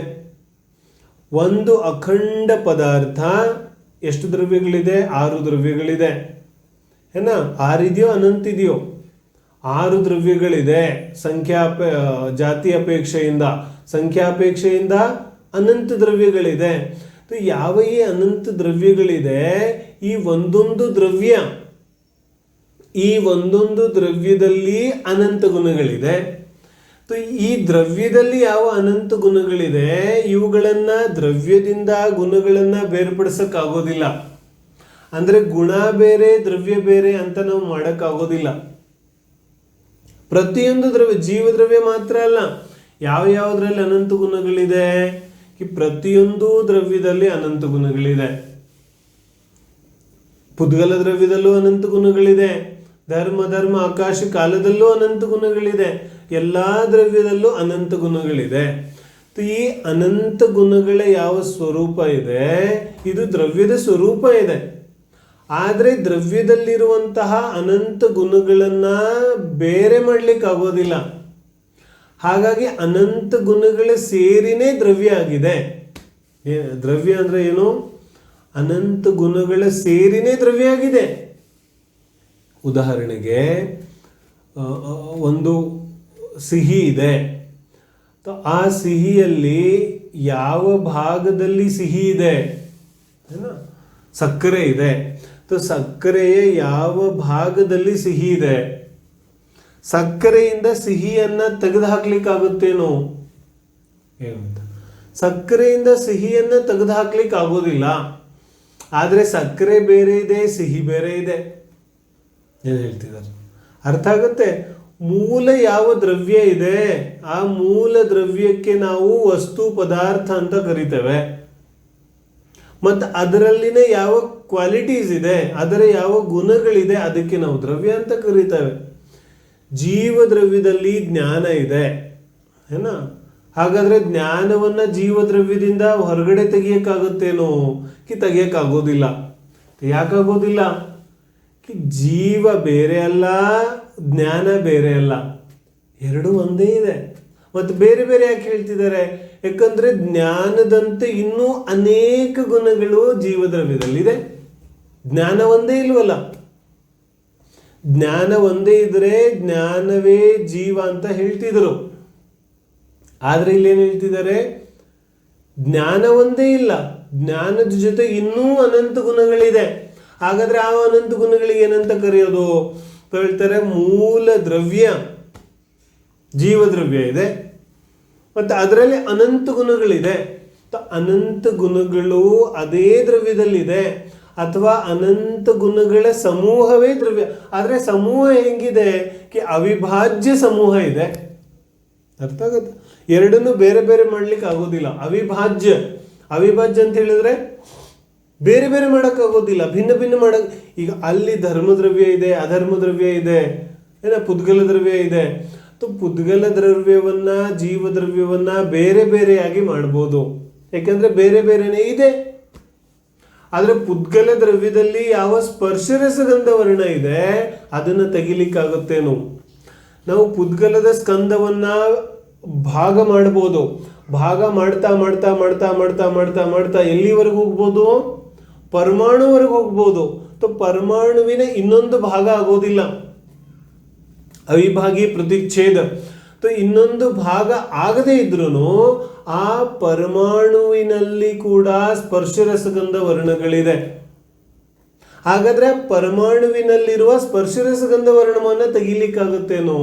ಒಂದು ಅಖಂಡ ಪದಾರ್ಥ ಎಷ್ಟು ದ್ರವ್ಯಗಳಿದೆ? 6 ದ್ರವ್ಯಗಳಿದೆ. ಏನ, 6 ಇದೆಯೋ ಅನಂತ ಇದೆಯೋ? 6 ದ್ರವ್ಯಗಳಿದೆ. ಜಾತಿ ಅಪೇಕ್ಷೆಯಿಂದ, ಸಂಖ್ಯಾಪೇಕ್ಷೆಯಿಂದ ಅನಂತ ದ್ರವ್ಯಗಳಿದೆ. ಯಾವ ಈ ಅನಂತ ದ್ರವ್ಯಗಳಿದೆ, ಈ ಒಂದೊಂದು ದ್ರವ್ಯದಲ್ಲಿ ಅನಂತ ಗುಣಗಳಿದೆ. ಈ ದ್ರವ್ಯದಲ್ಲಿ ಯಾವ ಅನಂತ ಗುಣಗಳಿದೆ ಇವುಗಳನ್ನು ದ್ರವ್ಯದಿಂದ ಗುಣಗಳನ್ನು ಬೇರ್ಪಡಿಸೋಕ್ಕಾಗೋದಿಲ್ಲ. ಅಂದರೆ ಗುಣ ಬೇರೆ ದ್ರವ್ಯ ಬೇರೆ ಅಂತ ನಾವು ಮಾಡೋಕ್ಕಾಗೋದಿಲ್ಲ. ಪ್ರತಿಯೊಂದು ದ್ರವ್ಯ, ಜೀವ ದ್ರವ್ಯ ಮಾತ್ರ ಅಲ್ಲ, ಯಾವುದ್ರಲ್ಲಿ ಅನಂತ ಗುಣಗಳಿದೆ? ಪ್ರತಿಯೊಂದು ದ್ರವ್ಯದಲ್ಲಿ ಅನಂತ ಗುಣಗಳಿದೆ. ಪುದ್ಗಲ ದ್ರವ್ಯದಲ್ಲೂ ಅನಂತ ಗುಣಗಳಿದೆ. ಧರ್ಮ ಆಕಾಶ ಕಾಲದಲ್ಲೂ ಅನಂತ ಗುಣಗಳಿದೆ. ಎಲ್ಲ ದ್ರವ್ಯದಲ್ಲೂ ಅನಂತ ಗುಣಗಳಿದೆ. ಈ ಅನಂತ ಗುಣಗಳ ಯಾವ ಸ್ವರೂಪ ಇದೆ, ಇದು ದ್ರವ್ಯದ ಸ್ವರೂಪ ಇದೆ. ಆದರೆ ದ್ರವ್ಯದಲ್ಲಿರುವಂತಹ ಅನಂತ ಗುಣಗಳನ್ನು ಬೇರೆ ಮಾಡ್ಲಿಕ್ಕೆ ಆಗೋದಿಲ್ಲ. ಹಾಗಾಗಿ ಅನಂತ ಗುಣಗಳ ಸೇರಿನೇ ದ್ರವ್ಯ ಆಗಿದೆ. ದ್ರವ್ಯ ಅಂದ್ರೆ ಏನು? ಅನಂತ ಗುಣಗಳ ಸೇರಿನೇ ದ್ರವ್ಯ ಆಗಿದೆ. ಉದಾಹರಣೆಗೆ ಒಂದು ಸಿಹಿ ಇದೆ. ಆ ಸಿಹಿಯಲ್ಲಿ ಯಾವ ಭಾಗದಲ್ಲಿ ಸಿಹಿ ಇದೆ? ಸಕ್ಕರೆ ಇದೆ. ಸಕ್ಕರೆಯ ಯಾವ ಭಾಗದಲ್ಲಿ ಸಿಹಿ ಇದೆ? ಸಕ್ಕರೆಯಿಂದ ಸಿಹಿಯನ್ನ ತೆಗೆದು ಹಾಕ್ಲಿಕ್ಕಾಗುತ್ತೇನೋ? ಏನಂತ? ಸಕ್ಕರೆಯಿಂದ ಸಿಹಿಯನ್ನ ತೆಗೆದು ಹಾಕ್ಲಿಕ್ಕೆ ಆಗೋದಿಲ್ಲ. ಆದರೆ ಸಕ್ಕರೆ ಬೇರೆ ಇದೆ, ಸಿಹಿ ಬೇರೆ ಇದೆ. ಏನು ಹೇಳ್ತಿದ್ದಾರೆ? ಅರ್ಥ ಆಗುತ್ತೆ? ಮೂಲ ಯಾವ ದ್ರವ್ಯ ಇದೆ ಆ ಮೂಲ ದ್ರವ್ಯಕ್ಕೆ ನಾವು ವಸ್ತು ಪದಾರ್ಥ ಅಂತ ಕರಿತೇವೆ. ಮತ್ತು ಅದರಲ್ಲಿನ ಯಾವ ಕ್ವಾಲಿಟೀಸ್ ಇದೆ, ಅದರ ಯಾವ ಗುಣಗಳಿದೆ ಅದಕ್ಕೆ ನಾವು ದ್ರವ್ಯ ಅಂತ ಕರಿತೇವೆ. ಜೀವದ್ರವ್ಯದಲ್ಲಿ ಜ್ಞಾನ ಇದೆ ಏನಾ. ಹಾಗಾದ್ರೆ ಜ್ಞಾನವನ್ನ ಜೀವದ್ರವ್ಯದಿಂದ ಹೊರಗಡೆ ತೆಗಿಯಕ್ಕಾಗುತ್ತೇನೋ ತೆಗಿಯಕ್ಕಾಗೋದಿಲ್ಲ. ಯಾಕಾಗೋದಿಲ್ಲ? ಜೀವ ಬೇರೆ ಅಲ್ಲ, ಜ್ಞಾನ ಬೇರೆ ಅಲ್ಲ, ಎರಡು ಒಂದೇ ಇದೆ. ಮತ್ತು ಬೇರೆ ಬೇರೆ ಯಾಕೆ ಹೇಳ್ತಿದ್ದಾರೆ? ಯಾಕಂದ್ರೆ ಜ್ಞಾನದಂತೆ ಇನ್ನೂ ಅನೇಕ ಗುಣಗಳು ಜೀವದ್ರವ್ಯದಲ್ಲಿದೆ. ಜ್ಞಾನ ಒಂದೇ ಇಲ್ವಲ್ಲ. ಜ್ಞಾನ ಒಂದೇ ಇದ್ರೆ ಜ್ಞಾನವೇ ಜೀವ ಅಂತ ಹೇಳ್ತಿದ್ರು. ಆದ್ರೆ ಇಲ್ಲೇನು ಹೇಳ್ತಿದ್ದಾರೆ? ಜ್ಞಾನ ಒಂದೇ ಇಲ್ಲ, ಜ್ಞಾನದ ಜೊತೆ ಇನ್ನೂ ಅನಂತ ಗುಣಗಳಿದೆ. ಹಾಗಾದ್ರೆ ಆ ಅನಂತ ಗುಣಗಳಿಗೆ ಏನಂತ ಕರೆಯೋದು? ಹೇಳ್ತಾರೆ ಮೂಲ ದ್ರವ್ಯ ಜೀವದ್ರವ್ಯ ಇದೆ, ಮತ್ತು ಅದರಲ್ಲಿ ಅನಂತ ಗುಣಗಳಿದೆ. ಅನಂತ ಗುಣಗಳು ಅದೇ ದ್ರವ್ಯದಲ್ಲಿದೆ, ಅಥವಾ ಅನಂತ ಗುಣಗಳ ಸಮೂಹವೇ ದ್ರವ್ಯ. ಆದರೆ ಸಮೂಹ ಹೆಂಗಿದೆ? ಅವಿಭಾಜ್ಯ ಸಮೂಹ ಇದೆ. ಅರ್ಥ ಆಗುತ್ತೆ? ಎರಡನ್ನೂ ಬೇರೆ ಬೇರೆ ಮಾಡ್ಲಿಕ್ಕೆ ಆಗೋದಿಲ್ಲ. ಅವಿಭಾಜ್ಯ ಅಂತ ಹೇಳಿದ್ರೆ ಬೇರೆ ಬೇರೆ ಮಾಡೋಕ್ಕಾಗೋದಿಲ್ಲ, ಭಿನ್ನ ಭಿನ್ನ ಮಾಡಕ್. ಈಗ ಅಲ್ಲಿ ಧರ್ಮದ್ರವ್ಯ ಇದೆ, ಅಧರ್ಮ ದ್ರವ್ಯ ಇದೆ, ಪುದ್ಗಲ ದ್ರವ್ಯ ಇದೆ. ಪುದ್ಗಲ ದ್ರವ್ಯವನ್ನ ಜೀವದ್ರವ್ಯವನ್ನ ಬೇರೆ ಬೇರೆಯಾಗಿ ಮಾಡ್ಬೋದು, ಯಾಕಂದ್ರೆ ಬೇರೆ ಬೇರೆನೇ ಇದೆ. ಆದ್ರೆ ಪುದ್ಗಲ ದ್ರವ್ಯದಲ್ಲಿ ಯಾವ ಸ್ಪರ್ಶರಸಗಂಧ ವರ್ಣ ಇದೆ ಅದನ್ನು ತೆಗಿಲಿಕ್ಕಾಗುತ್ತೇನೋ? ನಾವು ಪುದ್ಗಲದ ಸ್ಕಂದವನ್ನ ಭಾಗ ಮಾಡ್ಬೋದು. ಭಾಗ ಮಾಡ್ತಾ ಮಾಡ್ತಾ ಮಾಡ್ತಾ ಮಾಡ್ತಾ ಮಾಡ್ತಾ ಮಾಡ್ತಾ ಎಲ್ಲಿವರೆಗೂ ಹೋಗ್ಬೋದು? ಪರಮಾಣುವರೆಗೂ ಹೋಗ್ಬೋದು. ಪರಮಾಣುವಿನ ಇನ್ನೊಂದು ಭಾಗ ಆಗೋದಿಲ್ಲ, ಅವಿಭಾಗಿ ಪ್ರತಿಚ್ಛೇದ. ಇನ್ನೊಂದು ಭಾಗ ಆಗದೇ ಇದ್ರೂ ಆ ಪರಮಾಣುವಿನಲ್ಲಿ ಕೂಡ ಸ್ಪರ್ಶರಸಗಂಧ ವರ್ಣಗಳಿದೆ. ಹಾಗಾದ್ರೆ ಪರಮಾಣುವಿನಲ್ಲಿರುವ ಸ್ಪರ್ಶರಸಗಂಧ ವರ್ಣವನ್ನು ತೆಗಿಲಿಕ್ಕಾಗುತ್ತೇನೋ?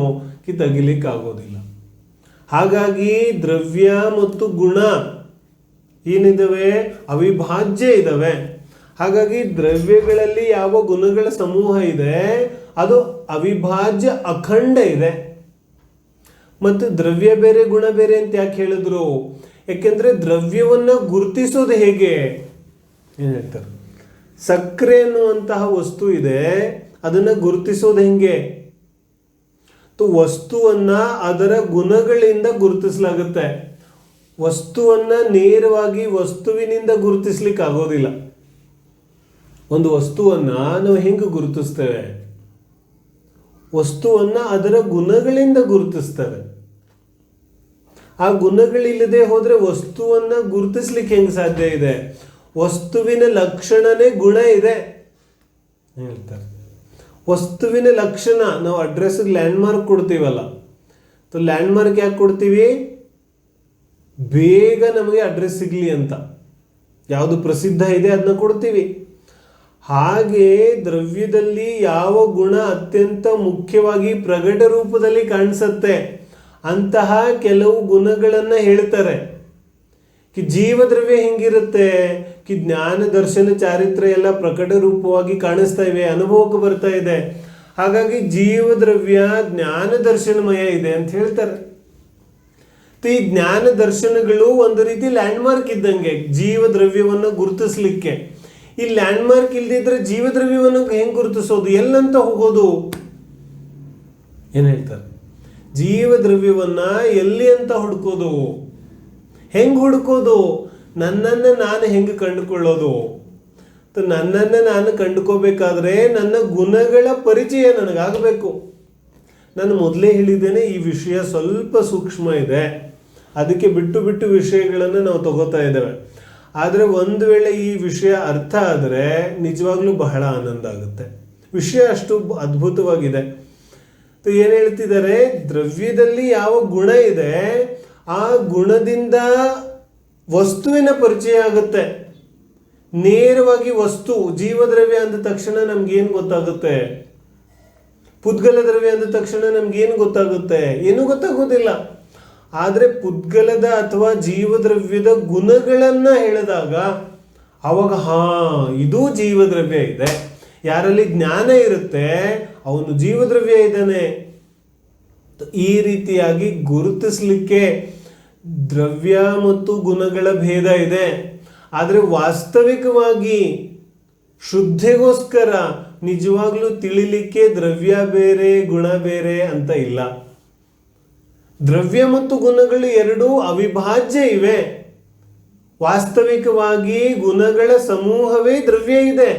ತೆಗಿಲಿಕ್ಕಾಗೋದಿಲ್ಲ. ಹಾಗಾಗಿ ದ್ರವ್ಯ ಮತ್ತು ಗುಣ ಏನಿದಾವೆ? ಅವಿಭಾಜ್ಯ ಇದಾವೆ. ಹಾಗಾಗಿ ದ್ರವ್ಯಗಳಲ್ಲಿ ಯಾವ ಗುಣಗಳ ಸಮೂಹ ಇದೆ ಅದು ಅವಿಭಾಜ್ಯ ಅಖಂಡ ಇದೆ. ಮತ್ತು ದ್ರವ್ಯ ಬೇರೆ ಗುಣ ಬೇರೆ ಅಂತ ಯಾಕೆ ಹೇಳಿದ್ರು? ಯಾಕೆಂದ್ರೆ ದ್ರವ್ಯವನ್ನ ಗುರುತಿಸೋದು ಹೇಗೆ? ಏನ್ ಹೇಳ್ತಾರೆ? ಸಕ್ಕರೆ ಅನ್ನುವಂತಹ ವಸ್ತು ಇದೆ, ಅದನ್ನ ಗುರುತಿಸೋದು ಹೆಂಗೆ? ವಸ್ತುವನ್ನ ಅದರ ಗುಣಗಳಿಂದ ಗುರುತಿಸಲಾಗುತ್ತೆ. ವಸ್ತುವನ್ನ ನೇರವಾಗಿ ವಸ್ತುವಿನಿಂದ ಗುರುತಿಸ್ಲಿಕ್ಕೆ ಆಗೋದಿಲ್ಲ. ಒಂದು ವಸ್ತುವನ್ನ ನಾವು ಹೆಂಗೆ ಗುರುತಿಸ್ತೇವೆ? ವಸ್ತುವನ್ನ ಅದರ ಗುಣಗಳಿಂದ ಗುರುತಿಸ್ತೇವೆ. ಆ ಗುಣಗಳಿಲ್ಲದೆ ಹೋದ್ರೆ ವಸ್ತುವನ್ನ ಗುರುತಿಸ್ಲಿಕ್ಕೆ ಹೆಂಗೆ ಸಾಧ್ಯ ಇದೆ? ವಸ್ತುವಿನ ಲಕ್ಷಣನೇ ಗುಣ ಇದೆ ಹೇಳ್ತಾರೆ. ವಸ್ತುವಿನ ಲಕ್ಷಣ, ನಾವು ಅಡ್ರೆಸ್ಗೆ ಲ್ಯಾಂಡ್ ಮಾರ್ಕ್ ಕೊಡ್ತೀವಲ್ಲ, ಲ್ಯಾಂಡ್ ಮಾರ್ಕ್ ಯಾಕೆ ಕೊಡ್ತೀವಿ? ಬೇಗ ನಮಗೆ ಅಡ್ರೆಸ್ ಸಿಗ್ಲಿ ಅಂತ. ಯಾವುದು ಪ್ರಸಿದ್ಧ ಇದೆ ಅದನ್ನ ಕೊಡ್ತೀವಿ. ಹಾಗೆ ದ್ರವ್ಯದಲ್ಲಿ ಯಾವ ಗುಣ ಅತ್ಯಂತ ಮುಖ್ಯವಾಗಿ ಪ್ರಗಟ ರೂಪದಲ್ಲಿ ಕಾಣಿಸುತ್ತೆ ಅಂತಹ ಕೆಲವು ಗುಣಗಳನ್ನ ಹೇಳ್ತಾರೆ. ಜೀವದ್ರವ್ಯ ಹೆಂಗಿರುತ್ತೆ? ಜ್ಞಾನ ದರ್ಶನ ಚಾರಿತ್ರ್ಯ ಎಲ್ಲ ಪ್ರಕಟ ರೂಪವಾಗಿ ಕಾಣಿಸ್ತಾ ಇವೆ, ಅನುಭವಕ್ಕೆ ಬರ್ತಾ ಇದೆ. ಹಾಗಾಗಿ ಜೀವದ್ರವ್ಯ ಜ್ಞಾನ ದರ್ಶನಮಯ ಇದೆ ಅಂತ ಹೇಳ್ತಾರೆ. ಈ ಜ್ಞಾನ ದರ್ಶನಗಳು ಒಂದು ರೀತಿ ಲ್ಯಾಂಡ್ ಮಾರ್ಕ್ ಇದ್ದಂಗೆ ಜೀವದ್ರವ್ಯವನ್ನು ಗುರುತಿಸ್ಲಿಕ್ಕೆ. ಈ ಲ್ಯಾಂಡ್ ಮಾರ್ಕ್ ಇಲ್ದಿದ್ರೆ ಜೀವದ್ರವ್ಯವನ್ನು ಹೆಂಗ್ ಗುರುತಿಸೋದು? ಎಲ್ಲಂತ ಹೋಗೋದು? ಏನ್ ಹೇಳ್ತಾರೆ? ಜೀವದ್ರವ್ಯವನ್ನ ಎಲ್ಲಿ ಅಂತ ಹುಡುಕೋದು? ಹೆಂಗ್ ಹುಡುಕೋದು? ನನ್ನನ್ನು ನಾನು ಹೆಂಗೆ ಕಂಡುಕೊಳ್ಳೋದು? ನನ್ನನ್ನು ನಾನು ಕಂಡುಕೋಬೇಕಾದ್ರೆ ನನ್ನ ಗುಣಗಳ ಪರಿಚಯ ನನಗಾಗಬೇಕು. ನಾನು ಮೊದಲೇ ಹೇಳಿದ್ದೇನೆ, ಈ ವಿಷಯ ಸ್ವಲ್ಪ ಸೂಕ್ಷ್ಮ ಇದೆ, ಅದಕ್ಕೆ ಬಿಟ್ಟು ಬಿಟ್ಟು ವಿಷಯಗಳನ್ನು ನಾವು ತಗೋತಾ ಇದ್ದೇವೆ. ಆದರೆ ಒಂದು ವೇಳೆ ಈ ವಿಷಯ ಅರ್ಥ ಆದರೆ ನಿಜವಾಗ್ಲೂ ಬಹಳ ಆನಂದ ಆಗುತ್ತೆ. ವಿಷಯ ಅಷ್ಟು ಅದ್ಭುತವಾಗಿದೆ. ಏನು ಹೇಳ್ತಿದ್ದಾರೆ? ದ್ರವ್ಯದಲ್ಲಿ ಯಾವ ಗುಣ ಇದೆ ಆ ಗುಣದಿಂದ ವಸ್ತುವಿನ ಪರಿಚಯ ಆಗುತ್ತೆ. ನೇರವಾಗಿ ವಸ್ತು ಜೀವದ್ರವ್ಯ ಅಂದ ತಕ್ಷಣ ನಮ್ಗೇನು ಗೊತ್ತಾಗುತ್ತೆ? ಪುದ್ಗಲ ದ್ರವ್ಯ ಅಂದ ತಕ್ಷಣ ನಮ್ಗೇನು ಗೊತ್ತಾಗುತ್ತೆ? ಏನೂ ಗೊತ್ತಾಗೋದಿಲ್ಲ. ಆದರೆ ಪುದ್ಗಲದ ಅಥವಾ ಜೀವದ್ರವ್ಯದ ಗುಣಗಳನ್ನ ಹೇಳಿದಾಗ ಅವಾಗ ಇದು ಜೀವದ್ರವ್ಯ ಇದೆ. ಯಾರಲ್ಲಿ ಜ್ಞಾನ ಇರುತ್ತೆ ಅವನು ಜೀವದ್ರವ್ಯ ಇದ್ದಾನೆ. ಈ ರೀತಿಯಾಗಿ ಗುರುತಿಸ್ಲಿಕ್ಕೆ ದ್ರವ್ಯ ಮತ್ತು ಗುಣಗಳ ಭೇದ ಇದೆ. ಆದರೆ ವಾಸ್ತವಿಕವಾಗಿ ಶುದ್ಧಿಗೋಸ್ಕರ ನಿಜವಾಗ್ಲೂ ತಿಳಿಲಿಕ್ಕೆ ದ್ರವ್ಯ ಬೇರೆ ಗುಣ ಬೇರೆ ಅಂತ ಇಲ್ಲ. ದ್ರವ್ಯ ಮತ್ತು ಗುಣಗಳು ಎರಡೂ ಅವಿಭಾಜ್ಯ ಇವೆ. ವಾಸ್ತವಿಕವಾಗಿ ಗುಣಗಳ ಸಮೂಹವೇ ದ್ರವ್ಯ ಇದೆ.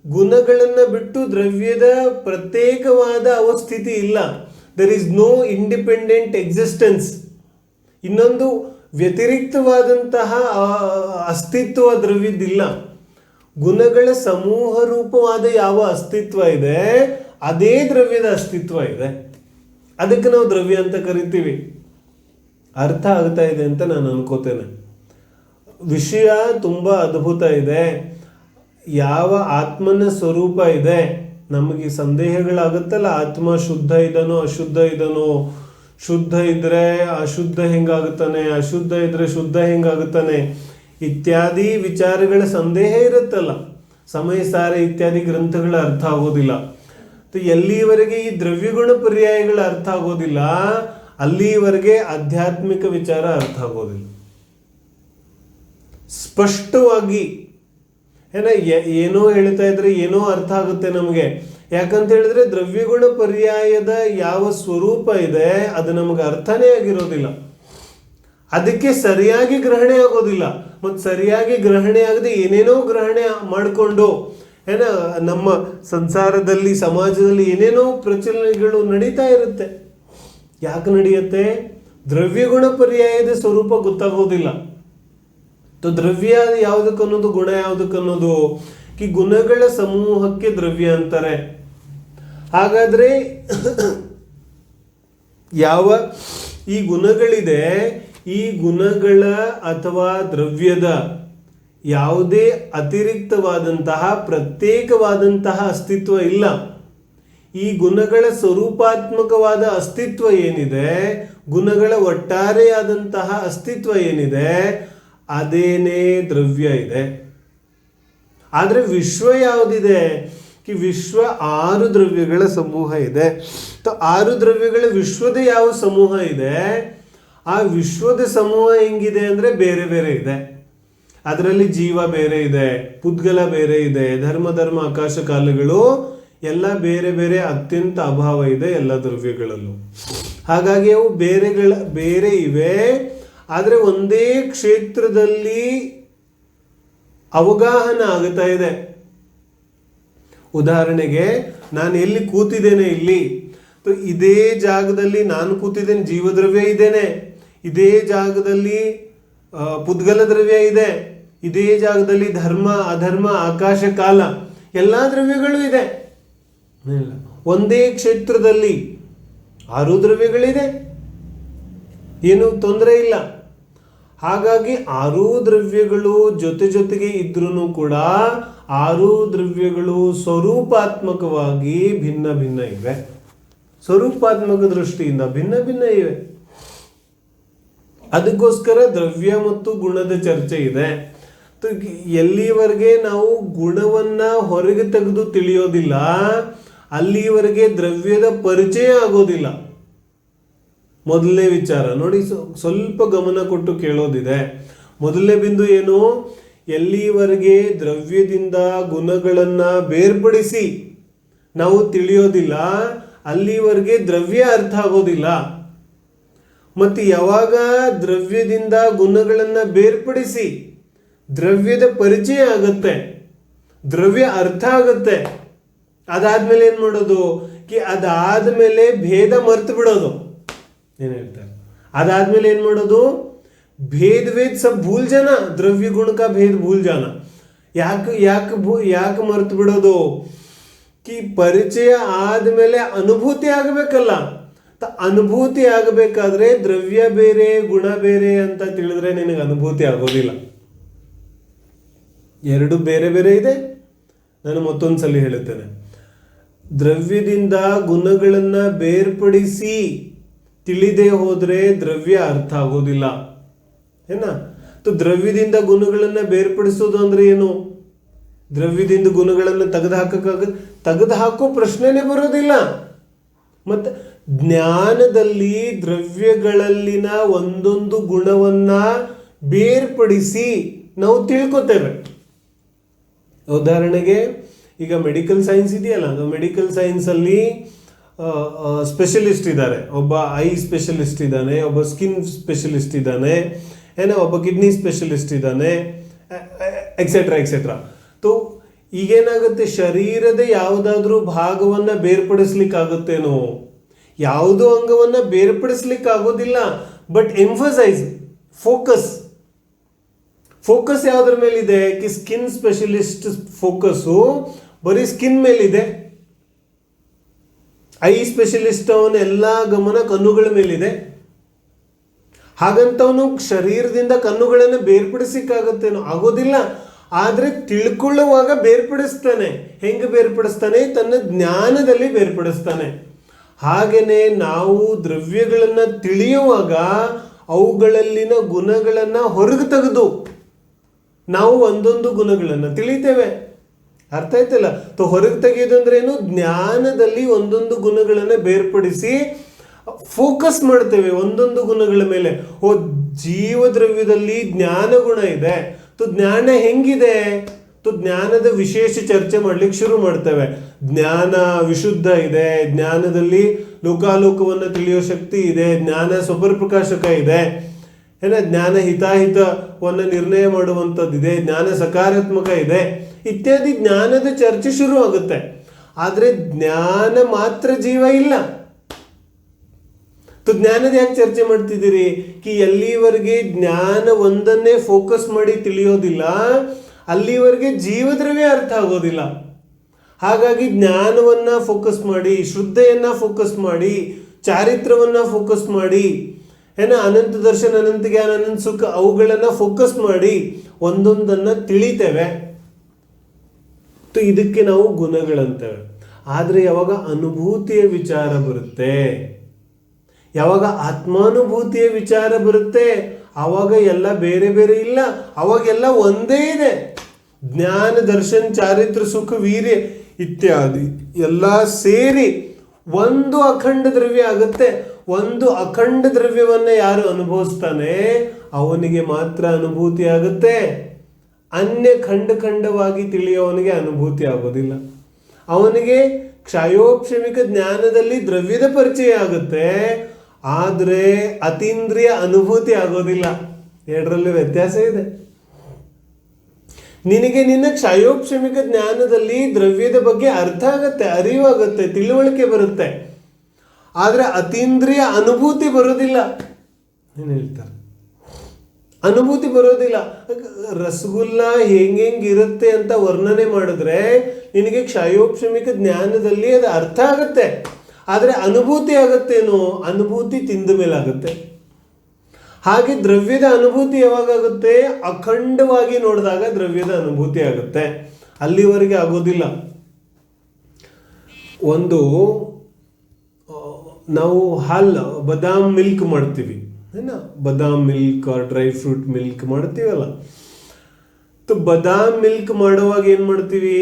ಗುಣಗಳನ್ನು ಬಿಟ್ಟು ದ್ರವ್ಯದ ಪ್ರತ್ಯೇಕವಾದ ಅವಸ್ಥಿತಿ ಇಲ್ಲ. There is no independent existence. ಇನ್ನೊಂದು ವ್ಯತಿರಿಕ್ತವಾದಂತಹ ಅಸ್ತಿತ್ವ ದ್ರವ್ಯದಿಲ್ಲ. ಗುಣಗಳ ಸಮೂಹ ರೂಪವಾದ ಯಾವ ಅಸ್ತಿತ್ವ ಇದೆ ಅದೇ ದ್ರವ್ಯದ ಅಸ್ತಿತ್ವ ಇದೆ. ಅದಕ್ಕೆ ನಾವು ದ್ರವ್ಯ ಅಂತ ಕರಿತೀವಿ. ಅರ್ಥ ಆಗ್ತಾ ಇದೆ ಅಂತ ನಾನು ಅನ್ಕೋತೇನೆ. ವಿಷಯ ತುಂಬ ಅದ್ಭುತ ಇದೆ. ಯಾವ ಆತ್ಮನ ಸ್ವರೂಪ ಇದೆ, ನಮಗೆ ಸಂದೇಹಗಳಾಗುತ್ತಲ್ಲ, ಆತ್ಮ ಶುದ್ಧ ಇದನೋ ಅಶುದ್ಧ ಇದನೋ, ಶುದ್ಧ ಇದ್ರೆ ಅಶುದ್ಧ ಹೆಂಗಾಗುತ್ತಾನೆ, ಅಶುದ್ಧ ಇದ್ರೆ ಶುದ್ಧ ಹೆಂಗಾಗುತ್ತಾನೆ ಇತ್ಯಾದಿ ವಿಚಾರಗಳ ಸಂದೇಹ ಇರುತ್ತಲ್ಲ. ಸಮಯ ಸಾರ ಇತ್ಯಾದಿ ಗ್ರಂಥಗಳ ಅರ್ಥ ಆಗೋದಿಲ್ಲ. ಎಲ್ಲಿವರೆಗೆ ಈ ದ್ರವ್ಯಗುಣ ಪರ್ಯಾಯಗಳ ಅರ್ಥ ಆಗೋದಿಲ್ಲ ಅಲ್ಲಿವರೆಗೆ ಆಧ್ಯಾತ್ಮಿಕ ವಿಚಾರ ಅರ್ಥ ಆಗೋದಿಲ್ಲ. ಸ್ಪಷ್ಟವಾಗಿ ಏನೋ ಹೇಳ್ತಾ ಇದ್ರೆ ಏನೋ ಅರ್ಥ ಆಗುತ್ತೆ ನಮಗೆ. ಯಾಕಂತ ಹೇಳಿದ್ರೆ ದ್ರವ್ಯಗುಣ ಪರ್ಯಾಯದ ಯಾವ ಸ್ವರೂಪ ಇದೆ ಅದು ನಮಗೆ ಅರ್ಥನೇ ಆಗಿರೋದಿಲ್ಲ. ಅದಕ್ಕೆ ಸರಿಯಾಗಿ ಗ್ರಹಣೆ ಆಗೋದಿಲ್ಲ. ಮತ್ತು ಸರಿಯಾಗಿ ಗ್ರಹಣೆ ಆಗದೆ ಏನೇನೋ ಗ್ರಹಣೆ ಮಾಡಿಕೊಂಡು ನಮ್ಮ ಸಂಸಾರದಲ್ಲಿ ಸಮಾಜದಲ್ಲಿ ಏನೇನೋ ಪ್ರಚಲನೆಗಳು ನಡೀತಾ ಇರುತ್ತೆ. ಯಾಕೆ ನಡೆಯುತ್ತೆ? ದ್ರವ್ಯಗುಣ ಪರ್ಯಾಯದ ಸ್ವರೂಪ ಗೊತ್ತಾಗೋದಿಲ್ಲ. ದ್ರವ್ಯ ಯಾವುದಕ್ಕನ್ನೋದು, ಗುಣ ಯಾವುದಕ್ಕನ್ನೋದು, ಈ ಗುಣಗಳ ಸಮೂಹಕ್ಕೆ ದ್ರವ್ಯ ಅಂತಾರೆ. ಹಾಗಾದ್ರೆ ಯಾವ ಈ ಗುಣಗಳಿದೆ, ಈ ಗುಣಗಳ ಅಥವಾ ದ್ರವ್ಯದ ಯಾವುದೇ ಅತಿರಿಕ್ತವಾದಂತಹ ಪ್ರತ್ಯೇಕವಾದಂತಹ ಅಸ್ತಿತ್ವ ಇಲ್ಲ. ಈ ಗುಣಗಳ ಸ್ವರೂಪಾತ್ಮಕವಾದ ಅಸ್ತಿತ್ವ ಏನಿದೆ, ಗುಣಗಳ ಒಟ್ಟಾರೆಯಾದಂತಹ ಅಸ್ತಿತ್ವ ಏನಿದೆ ಅದೇನೇ ದ್ರವ್ಯ ಇದೆ. ಆದರೆ ವಿಶ್ವ ಯಾವುದಿದೆ? ವಿಶ್ವ 6 ದ್ರವ್ಯಗಳ ಸಮೂಹ ಇದೆ. 6 ದ್ರವ್ಯಗಳ ವಿಶ್ವದ ಯಾವ ಸಮೂಹ ಇದೆ, ಆ ವಿಶ್ವದ ಸಮೂಹ ಹೆಂಗಿದೆ ಅಂದರೆ ಬೇರೆ ಬೇರೆ ಇದೆ. ಅದರಲ್ಲಿ ಜೀವ ಬೇರೆ ಇದೆ, ಪುದ್ಗಲ ಬೇರೆ ಇದೆ, ಧರ್ಮ ಆಕಾಶ ಕಾಲಗಳು ಎಲ್ಲ ಬೇರೆ ಬೇರೆ ಅತ್ಯಂತ ಅಭಾವ ಇದೆ ಎಲ್ಲ ದ್ರವ್ಯಗಳಲ್ಲೂ. ಹಾಗಾಗಿ ಅವು ಬೇರೆ ಇವೆ. ಆದರೆ ಒಂದೇ ಕ್ಷೇತ್ರದಲ್ಲಿ ಅವಗಾಹನ ಆಗ್ತಾ ಇದೆ. ಉದಾಹರಣೆಗೆ ನಾನು ಎಲ್ಲಿ ಕೂತಿದ್ದೇನೆ, ಇಲ್ಲಿ ಇದೇ ಜಾಗದಲ್ಲಿ ನಾನು ಕೂತಿದ್ದೇನೆ, ಜೀವದ್ರವ್ಯ ಇದ್ದೇನೆ. ಇದೇ ಜಾಗದಲ್ಲಿ ಪುದ್ಗಲ ದ್ರವ್ಯ ಇದೆ. ಇದೇ ಜಾಗದಲ್ಲಿ ಧರ್ಮ ಅಧರ್ಮ ಆಕಾಶ ಕಾಲ ಎಲ್ಲ ದ್ರವ್ಯಗಳು ಇದೆ. ಒಂದೇ ಕ್ಷೇತ್ರದಲ್ಲಿ 6 ದ್ರವ್ಯಗಳಿದೆ, ಏನು ತೊಂದರೆ ಇಲ್ಲ. ಹಾಗಾಗಿ 6 ದ್ರವ್ಯಗಳು ಜೊತೆಗೆ ಇದ್ರೂ ಕೂಡ 6 ದ್ರವ್ಯಗಳು ಸ್ವರೂಪಾತ್ಮಕವಾಗಿ ಭಿನ್ನ ಭಿನ್ನ ಇವೆ. ಸ್ವರೂಪಾತ್ಮಕ ದೃಷ್ಟಿಯಿಂದ ಭಿನ್ನ ಭಿನ್ನ ಇವೆ. ಅದಕ್ಕೋಸ್ಕರ ದ್ರವ್ಯ ಮತ್ತು ಗುಣದ ಚರ್ಚೆ ಇದೆ. ಎಲ್ಲಿವರೆಗೆ ನಾವು ಗುಣವನ್ನ ಹೊರಗೆ ತೆಗೆದು ತಿಳಿಯೋದಿಲ್ಲ ಅಲ್ಲಿವರೆಗೆ ದ್ರವ್ಯದ ಪರಿಚಯ ಆಗೋದಿಲ್ಲ. ಮೊದಲನೇ ವಿಚಾರ ನೋಡಿ, ಸ್ವಲ್ಪ ಗಮನ ಕೊಟ್ಟು ಕೇಳೋದಿದೆ. ಮೊದಲನೇ ಬಿಂದು ಏನು? ಎಲ್ಲಿವರೆಗೆ ದ್ರವ್ಯದಿಂದ ಗುಣಗಳನ್ನ ಬೇರ್ಪಡಿಸಿ ನಾವು ತಿಳಿಯೋದಿಲ್ಲ ಅಲ್ಲಿವರೆಗೆ ದ್ರವ್ಯ ಅರ್ಥ ಆಗೋದಿಲ್ಲ. ಮತ್ತು ಯಾವಾಗ ದ್ರವ್ಯದಿಂದ ಗುಣಗಳನ್ನ ಬೇರ್ಪಡಿಸಿ ದ್ರವ್ಯದ ಪರಿಚಯ ಆಗುತ್ತೆ, ದ್ರವ್ಯ ಅರ್ಥ ಆಗುತ್ತೆ, ಅದಾದ್ಮೇಲೆ ಏನ್ ಮಾಡೋದು? ಅದಾದ್ಮೇಲೆ ಭೇದ ಮರ್ತು ಬಿಡೋದು. ಏನ್ ಹೇಳ್ತಾರೆ? ಅದಾದ್ಮೇಲೆ ಏನ್ ಮಾಡೋದು? भेद वेद सब भूल जाना, द्रव्य गुण का भेद भूल जाना. ಯಾಕೆ ಮರ್ತು ಬಿಡೋದು? ಪರಿಚಯ ಆದ್ಮೇಲೆ ಅನುಭೂತಿ ಆಗಬೇಕಲ್ಲ. ಅನುಭೂತಿ ಆಗಬೇಕಾದ್ರೆ ದ್ರವ್ಯ ಬೇರೆ ಗುಣ ಬೇರೆ ಅಂತ ತಿಳಿದ್ರೆ ನಿನಗೆ ಅನುಭೂತಿ ಆಗೋದಿಲ್ಲ. ಎರಡು ಬೇರೆ ಬೇರೆ ಇದೆ. ನಾನು ಮತ್ತೊಂದ್ಸಲಿ ಹೇಳುತ್ತೇನೆ. ದ್ರವ್ಯದಿಂದ ಗುಣಗಳನ್ನ ಬೇರ್ಪಡಿಸಿ ತಿಳಿದೇ ಹೋದ್ರೆ ದ್ರವ್ಯ ಅರ್ಥ ಆಗೋದಿಲ್ಲ. ಏನ ದ್ರವ್ಯದಿಂದ ಗುಣಗಳನ್ನ ಬೇರ್ಪಡಿಸೋದು ಅಂದ್ರೆ ಏನು? ದ್ರವ್ಯದಿಂದ ಗುಣಗಳನ್ನು ತೆಗೆದು ಹಾಕೋ ಪ್ರಶ್ನೆನೇ ಬರೋದಿಲ್ಲ. ಮತ್ತೆ ಜ್ಞಾನದಲ್ಲಿ ದ್ರವ್ಯಗಳಲ್ಲಿನ ಒಂದೊಂದು ಗುಣವನ್ನ ಬೇರ್ಪಡಿಸಿ ನಾವು ತಿಳ್ಕೊತೇವೆ. ಉದಾಹರಣೆಗೆ ಈಗ ಮೆಡಿಕಲ್ ಸೈನ್ಸ್ ಇದೆಯಲ್ಲ, ಮೆಡಿಕಲ್ ಸೈನ್ಸಲ್ಲಿ ಸ್ಪೆಷಲಿಸ್ಟ್ ಇದ್ದಾರೆ. ಒಬ್ಬ ಐ ಸ್ಪೆಷಲಿಸ್ಟ್ ಇದ್ದಾನೆ, ಒಬ್ಬ ಸ್ಕಿನ್ ಸ್ಪೆಷಲಿಸ್ಟ್ ಇದ್ದಾನೆ, ಒಬ್ಬ ಕಿಡ್ನಿ ಸ್ಪೆಷಲಿಸ್ಟ್ ಇದ್ದಾನೆ, ಎಕ್ಸೆಟ್ರಾ ಎಕ್ಸೆಟ್ರಾ. ತೋ ಈಗೇನಾಗುತ್ತೆ, ಶರೀರದ ಯಾವುದಾದ್ರೂ ಭಾಗವನ್ನು ಬೇರ್ಪಡಿಸ್ಲಿಕ್ಕಾಗುತ್ತೇನೋ? ಯಾವುದೋ ಅಂಗವನ್ನು ಬೇರ್ಪಡಿಸ್ಲಿಕ್ಕಾಗೋದಿಲ್ಲ. ಬಟ್ ಎಂಫಸೈಸ್, ಫೋಕಸ್ ಯಾವುದ್ರ ಮೇಲಿದೆ? ಸ್ಕಿನ್ ಸ್ಪೆಷಲಿಸ್ಟ್ ಫೋಕಸ್ಸು ಬರೀ ಸ್ಕಿನ್ ಮೇಲಿದೆ. ಐ ಸ್ಪೆಷಲಿಸ್ಟ್ ಅವನ ಎಲ್ಲ ಗಮನ ಕಣ್ಣುಗಳ ಮೇಲಿದೆ. ಹಾಗಂತವನು ಶರೀರದಿಂದ ಕಣ್ಣುಗಳನ್ನು ಬೇರ್ಪಡಿಸಿಕ್ಕಾಗುತ್ತೇನೋ? ಆಗೋದಿಲ್ಲ. ಆದರೆ ತಿಳ್ಕೊಳ್ಳುವಾಗ ಬೇರ್ಪಡಿಸ್ತಾನೆ. ಹೆಂಗೆ ಬೇರ್ಪಡಿಸ್ತಾನೆ? ತನ್ನ ಜ್ಞಾನದಲ್ಲಿ ಬೇರ್ಪಡಿಸ್ತಾನೆ. ಹಾಗೆಯೇ ನಾವು ದ್ರವ್ಯಗಳನ್ನು ತಿಳಿಯುವಾಗ ಅವುಗಳಲ್ಲಿನ ಗುಣಗಳನ್ನು ಹೊರಗೆ ತೆಗೆದು ನಾವು ಒಂದೊಂದು ಗುಣಗಳನ್ನು ತಿಳಿತೇವೆ. ಅರ್ಥ ಆಯ್ತಲ್ಲ? ಹೊರಗೆ ತೆಗೆಯೋದು ಅಂದ್ರೆ ಏನು? ಜ್ಞಾನದಲ್ಲಿ ಒಂದೊಂದು ಗುಣಗಳನ್ನು ಬೇರ್ಪಡಿಸಿ ಫೋಕಸ್ ಮಾಡ್ತೇವೆ ಒಂದೊಂದು ಗುಣಗಳ ಮೇಲೆ. ಜೀವದ್ರವ್ಯದಲ್ಲಿ ಜ್ಞಾನ ಗುಣ ಇದೆ. ಜ್ಞಾನ ಹೆಂಗಿದೆ? ಜ್ಞಾನದ ವಿಶೇಷ ಚರ್ಚೆ ಮಾಡ್ಲಿಕ್ಕೆ ಶುರು ಮಾಡ್ತೇವೆ. ಜ್ಞಾನ ವಿಶುದ್ಧ ಇದೆ, ಜ್ಞಾನದಲ್ಲಿ ಲೋಕಾಲೋಕವನ್ನು ತಿಳಿಯೋ ಶಕ್ತಿ ಇದೆ, ಜ್ಞಾನ ಸ್ವಪರಪ್ರಕಾಶಕ ಇದೆ, ಜ್ಞಾನ ಹಿತಾಹಿತವನ್ನು ನಿರ್ಣಯ ಮಾಡುವಂಥದ್ದಿದೆ, ಜ್ಞಾನ ಸಕಾರಾತ್ಮಕ ಇದೆ, ಇತ್ಯಾದಿ ಜ್ಞಾನದ ಚರ್ಚೆ ಶುರು ಆಗುತ್ತೆ. ಆದರೆ ಜ್ಞಾನ ಮಾತ್ರ ಜೀವ ಇಲ್ಲ. ಜ್ಞಾನದ ಯಾಕೆ ಚರ್ಚೆ ಮಾಡ್ತಿದ್ದೀರಿ? ಎಲ್ಲಿವರೆಗೆ ಜ್ಞಾನ ಒಂದನ್ನೇ ಫೋಕಸ್ ಮಾಡಿ ತಿಳಿಯೋದಿಲ್ಲ, ಅಲ್ಲಿವರೆಗೆ ಜೀವದ್ರವ್ಯ ಅರ್ಥ ಆಗೋದಿಲ್ಲ. ಹಾಗಾಗಿ ಜ್ಞಾನವನ್ನು ಫೋಕಸ್ ಮಾಡಿ, ಶ್ರದ್ಧೆಯನ್ನು ಫೋಕಸ್ ಮಾಡಿ, ಚಾರಿತ್ರವನ್ನು ಫೋಕಸ್ ಮಾಡಿ, ಅನಂತ ದರ್ಶನ, ಅನಂತ ಜ್ಞಾನ, ಅನಂತ ಸುಖ ಅವುಗಳನ್ನು ಫೋಕಸ್ ಮಾಡಿ ಒಂದೊಂದನ್ನು ತಿಳಿತೇವೆ. ಇದಕ್ಕೆ ನಾವು ಗುಣಗಳಂತೇವೆ. ಆದರೆ ಯಾವಾಗ ಅನುಭೂತಿಯ ವಿಚಾರ ಬರುತ್ತೆ, ಯಾವಾಗ ಆತ್ಮಾನುಭೂತಿಯ ವಿಚಾರ ಬರುತ್ತೆ, ಆವಾಗ ಎಲ್ಲ ಬೇರೆ ಬೇರೆ ಇಲ್ಲ, ಅವಾಗೆಲ್ಲ ಒಂದೇ ಇದೆ. ಜ್ಞಾನ, ದರ್ಶನ್, ಚಾರಿತ್ರ, ಸುಖ, ವೀರ್ಯ ಇತ್ಯಾದಿ ಎಲ್ಲ ಸೇರಿ ಒಂದು ಅಖಂಡ ದ್ರವ್ಯ ಆಗುತ್ತೆ. ಒಂದು ಅಖಂಡ ದ್ರವ್ಯವನ್ನು ಯಾರು ಅನುಭವಿಸ್ತಾನೆ ಅವನಿಗೆ ಮಾತ್ರ ಅನುಭೂತಿ ಆಗುತ್ತೆ. ಅನ್ಯ ಖಂಡವಾಗಿ ತಿಳಿಯೋವನಿಗೆ ಅನುಭೂತಿ ಆಗೋದಿಲ್ಲ. ಅವನಿಗೆ ಕ್ಷಯೋಕ್ಷಮಿಕ ಜ್ಞಾನದಲ್ಲಿ ದ್ರವ್ಯದ ಪರಿಚಯ ಆಗುತ್ತೆ, ಆದರೆ ಅತೀಂದ್ರಿಯ ಅನುಭೂತಿ ಆಗೋದಿಲ್ಲ. ಎರಡರಲ್ಲಿ ವ್ಯತ್ಯಾಸ ಇದೆ. ನಿನಗೆ ನಿನ್ನ ಕ್ಷಯೋಕ್ಷಮಿಕ ಜ್ಞಾನದಲ್ಲಿ ದ್ರವ್ಯದ ಬಗ್ಗೆ ಅರ್ಥ ಆಗತ್ತೆ, ಅರಿವಾಗುತ್ತೆ, ತಿಳುವಳಿಕೆ ಬರುತ್ತೆ, ಆದರೆ ಅತೀಂದ್ರಿಯ ಅನುಭೂತಿ ಬರೋದಿಲ್ಲ. ಏನು ಹೇಳ್ತಾರೆ? ಅನುಭೂತಿ ಬರೋದಿಲ್ಲ. ರಸಗುಲ್ಲ ಹೆಂಗಿರುತ್ತೆ ಅಂತ ವರ್ಣನೆ ಮಾಡಿದ್ರೆ ನಿನಗೆ ಕ್ಷಯೋಕ್ಷಮಿಕ ಜ್ಞಾನದಲ್ಲಿ ಅದು ಅರ್ಥ ಆಗುತ್ತೆ, ಆದರೆ ಅನುಭೂತಿ ಆಗುತ್ತೇನೋ? ಅನುಭೂತಿ ತಿಂದ ಮೇಲೆ ಆಗುತ್ತೆ. ಹಾಗೆ ದ್ರವ್ಯದ ಅನುಭೂತಿ ಯಾವಾಗುತ್ತೆ? ಅಖಂಡವಾಗಿ ನೋಡಿದಾಗ ದ್ರವ್ಯದ ಅನುಭೂತಿ ಆಗುತ್ತೆ, ಅಲ್ಲಿವರೆಗೆ ಆಗೋದಿಲ್ಲ. ಒಂದು ನಾವು ಬದಾಮ್ ಮಿಲ್ಕ್ ಮಾಡ್ತೀವಿ, ಬದಾಮ್ ಮಿಲ್ಕ್ ಡ್ರೈ ಫ್ರೂಟ್ ಮಿಲ್ಕ್ ಮಾಡ್ತೀವಲ್ಲ. ಬದಾಮ್ ಮಿಲ್ಕ್ ಮಾಡುವಾಗ ಏನು ಮಾಡ್ತೀವಿ?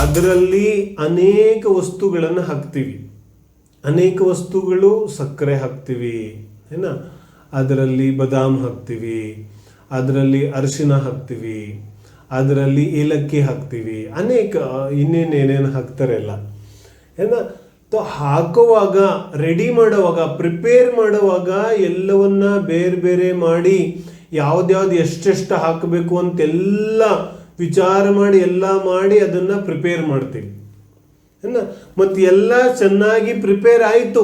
ಅದರಲ್ಲಿ ಅನೇಕ ವಸ್ತುಗಳನ್ನು ಹಾಕ್ತೀವಿ. ಅನೇಕ ವಸ್ತುಗಳು, ಸಕ್ಕರೆ ಹಾಕ್ತೀವಿ, ಅದರಲ್ಲಿ ಬದಾಮ್ ಹಾಕ್ತೀವಿ, ಅದರಲ್ಲಿ ಅರಿಶಿನ ಹಾಕ್ತೀವಿ, ಅದರಲ್ಲಿ ಏಲಕ್ಕಿ ಹಾಕ್ತೀವಿ, ಅನೇಕ ಇನ್ನೇನೇನೇನು ಹಾಕ್ತಾರೆ ಎಲ್ಲ. ಹಾಕುವಾಗ, ರೆಡಿ ಮಾಡುವಾಗ, ಪ್ರಿಪೇರ್ ಮಾಡುವಾಗ ಎಲ್ಲವನ್ನ ಬೇರೆ ಬೇರೆ ಮಾಡಿ ಯಾವ್ದ್ಯಾವ್ದು ಎಷ್ಟೆಷ್ಟು ಹಾಕಬೇಕು ಅಂತೆಲ್ಲ ವಿಚಾರ ಮಾಡಿ ಎಲ್ಲ ಮಾಡಿ ಅದನ್ನು ಪ್ರಿಪೇರ್ ಮಾಡ್ತೀವಿ. ಮತ್ತು ಎಲ್ಲ ಚೆನ್ನಾಗಿ ಪ್ರಿಪೇರ್ ಆಯಿತು.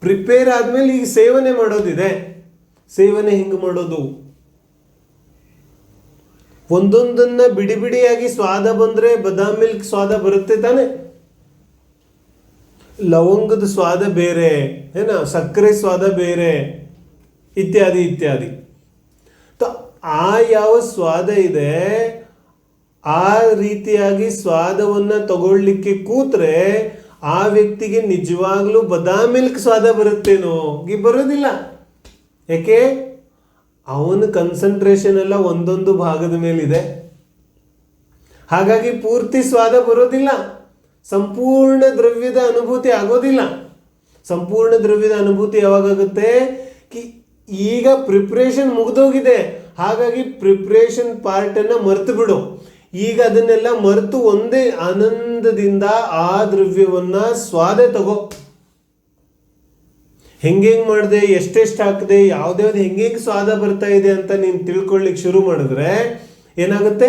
ಪ್ರಿಪೇರ್ ಆದಮೇಲೆ ಈಗ ಸೇವನೆ ಮಾಡೋದಿದೆ. ಸೇವನೆ ಹೆಂಗೆ ಮಾಡೋದು? ಒಂದೊಂದನ್ನ ಬಿಡಿ ಬಿಡಿಯಾಗಿ ಸ್ವಾದ ಬಂದರೆ ಬದಾಮ್ ಮಿಲ್ಕ್ ಸ್ವಾದ ಬರುತ್ತೆ ತಾನೆ. ಲವಂಗದ ಸ್ವಾದ ಬೇರೆ, ಸಕ್ಕರೆ ಸ್ವಾದ ಬೇರೆ, ಇತ್ಯಾದಿ ಇತ್ಯಾದಿ. ಆ ಯಾವ ಸ್ವಾದ ಇದೆ ಆ ರೀತಿಯಾಗಿ ಸ್ವಾದವನ್ನು ತಗೊಳ್ಳಿಕ್ಕೆ ಕೂತ್ರೆ ಆ ವ್ಯಕ್ತಿಗೆ ನಿಜವಾಗ್ಲೂ ಬದಾಮ್ ಮಿಲ್ಕ್ ಸ್ವಾದ ಬರುತ್ತೇನೋ? ಬರೋದಿಲ್ಲ. ಯಾಕೆ? ಅವನ ಕನ್ಸಂಟ್ರೇಷನ್ ಎಲ್ಲ ಒಂದೊಂದು ಭಾಗದ ಮೇಲಿದೆ. ಹಾಗಾಗಿ ಪೂರ್ತಿ ಸ್ವಾದ ಬರೋದಿಲ್ಲ, ಸಂಪೂರ್ಣ ದ್ರವ್ಯದ ಅನುಭೂತಿ ಆಗೋದಿಲ್ಲ. ಸಂಪೂರ್ಣ ದ್ರವ್ಯದ ಅನುಭೂತಿ ಯಾವಾಗುತ್ತೆ? ಈಗ ಪ್ರಿಪ್ರೇಷನ್ ಮುಗಿದೋಗಿದೆ, ಹಾಗಾಗಿ ಪ್ರಿಪ್ರೇಷನ್ ಪಾರ್ಟನ್ನು ಮರೆತು ಬಿಡು. ಈಗ ಅದನ್ನೆಲ್ಲ ಮರೆತು ಒಂದೇ ಆನಂದದಿಂದ ಆ ದ್ರವ್ಯವನ್ನ ಸ್ವಾದ ತಗೋ. ಹೆಂಗೆಂಗ್ ಮಾಡಿದೆ, ಎಷ್ಟೆಷ್ಟು ಹಾಕಿದೆ, ಯಾವ್ದ್ಯಾವ್ದು ಹೆಂಗೆಂಗೆ ಸ್ವಾದ ಬರ್ತಾ ಇದೆ ಅಂತ ನೀನು ತಿಳ್ಕೊಳ್ಳಿಕ್ಕೆ ಶುರು ಮಾಡಿದ್ರೆ ಏನಾಗುತ್ತೆ?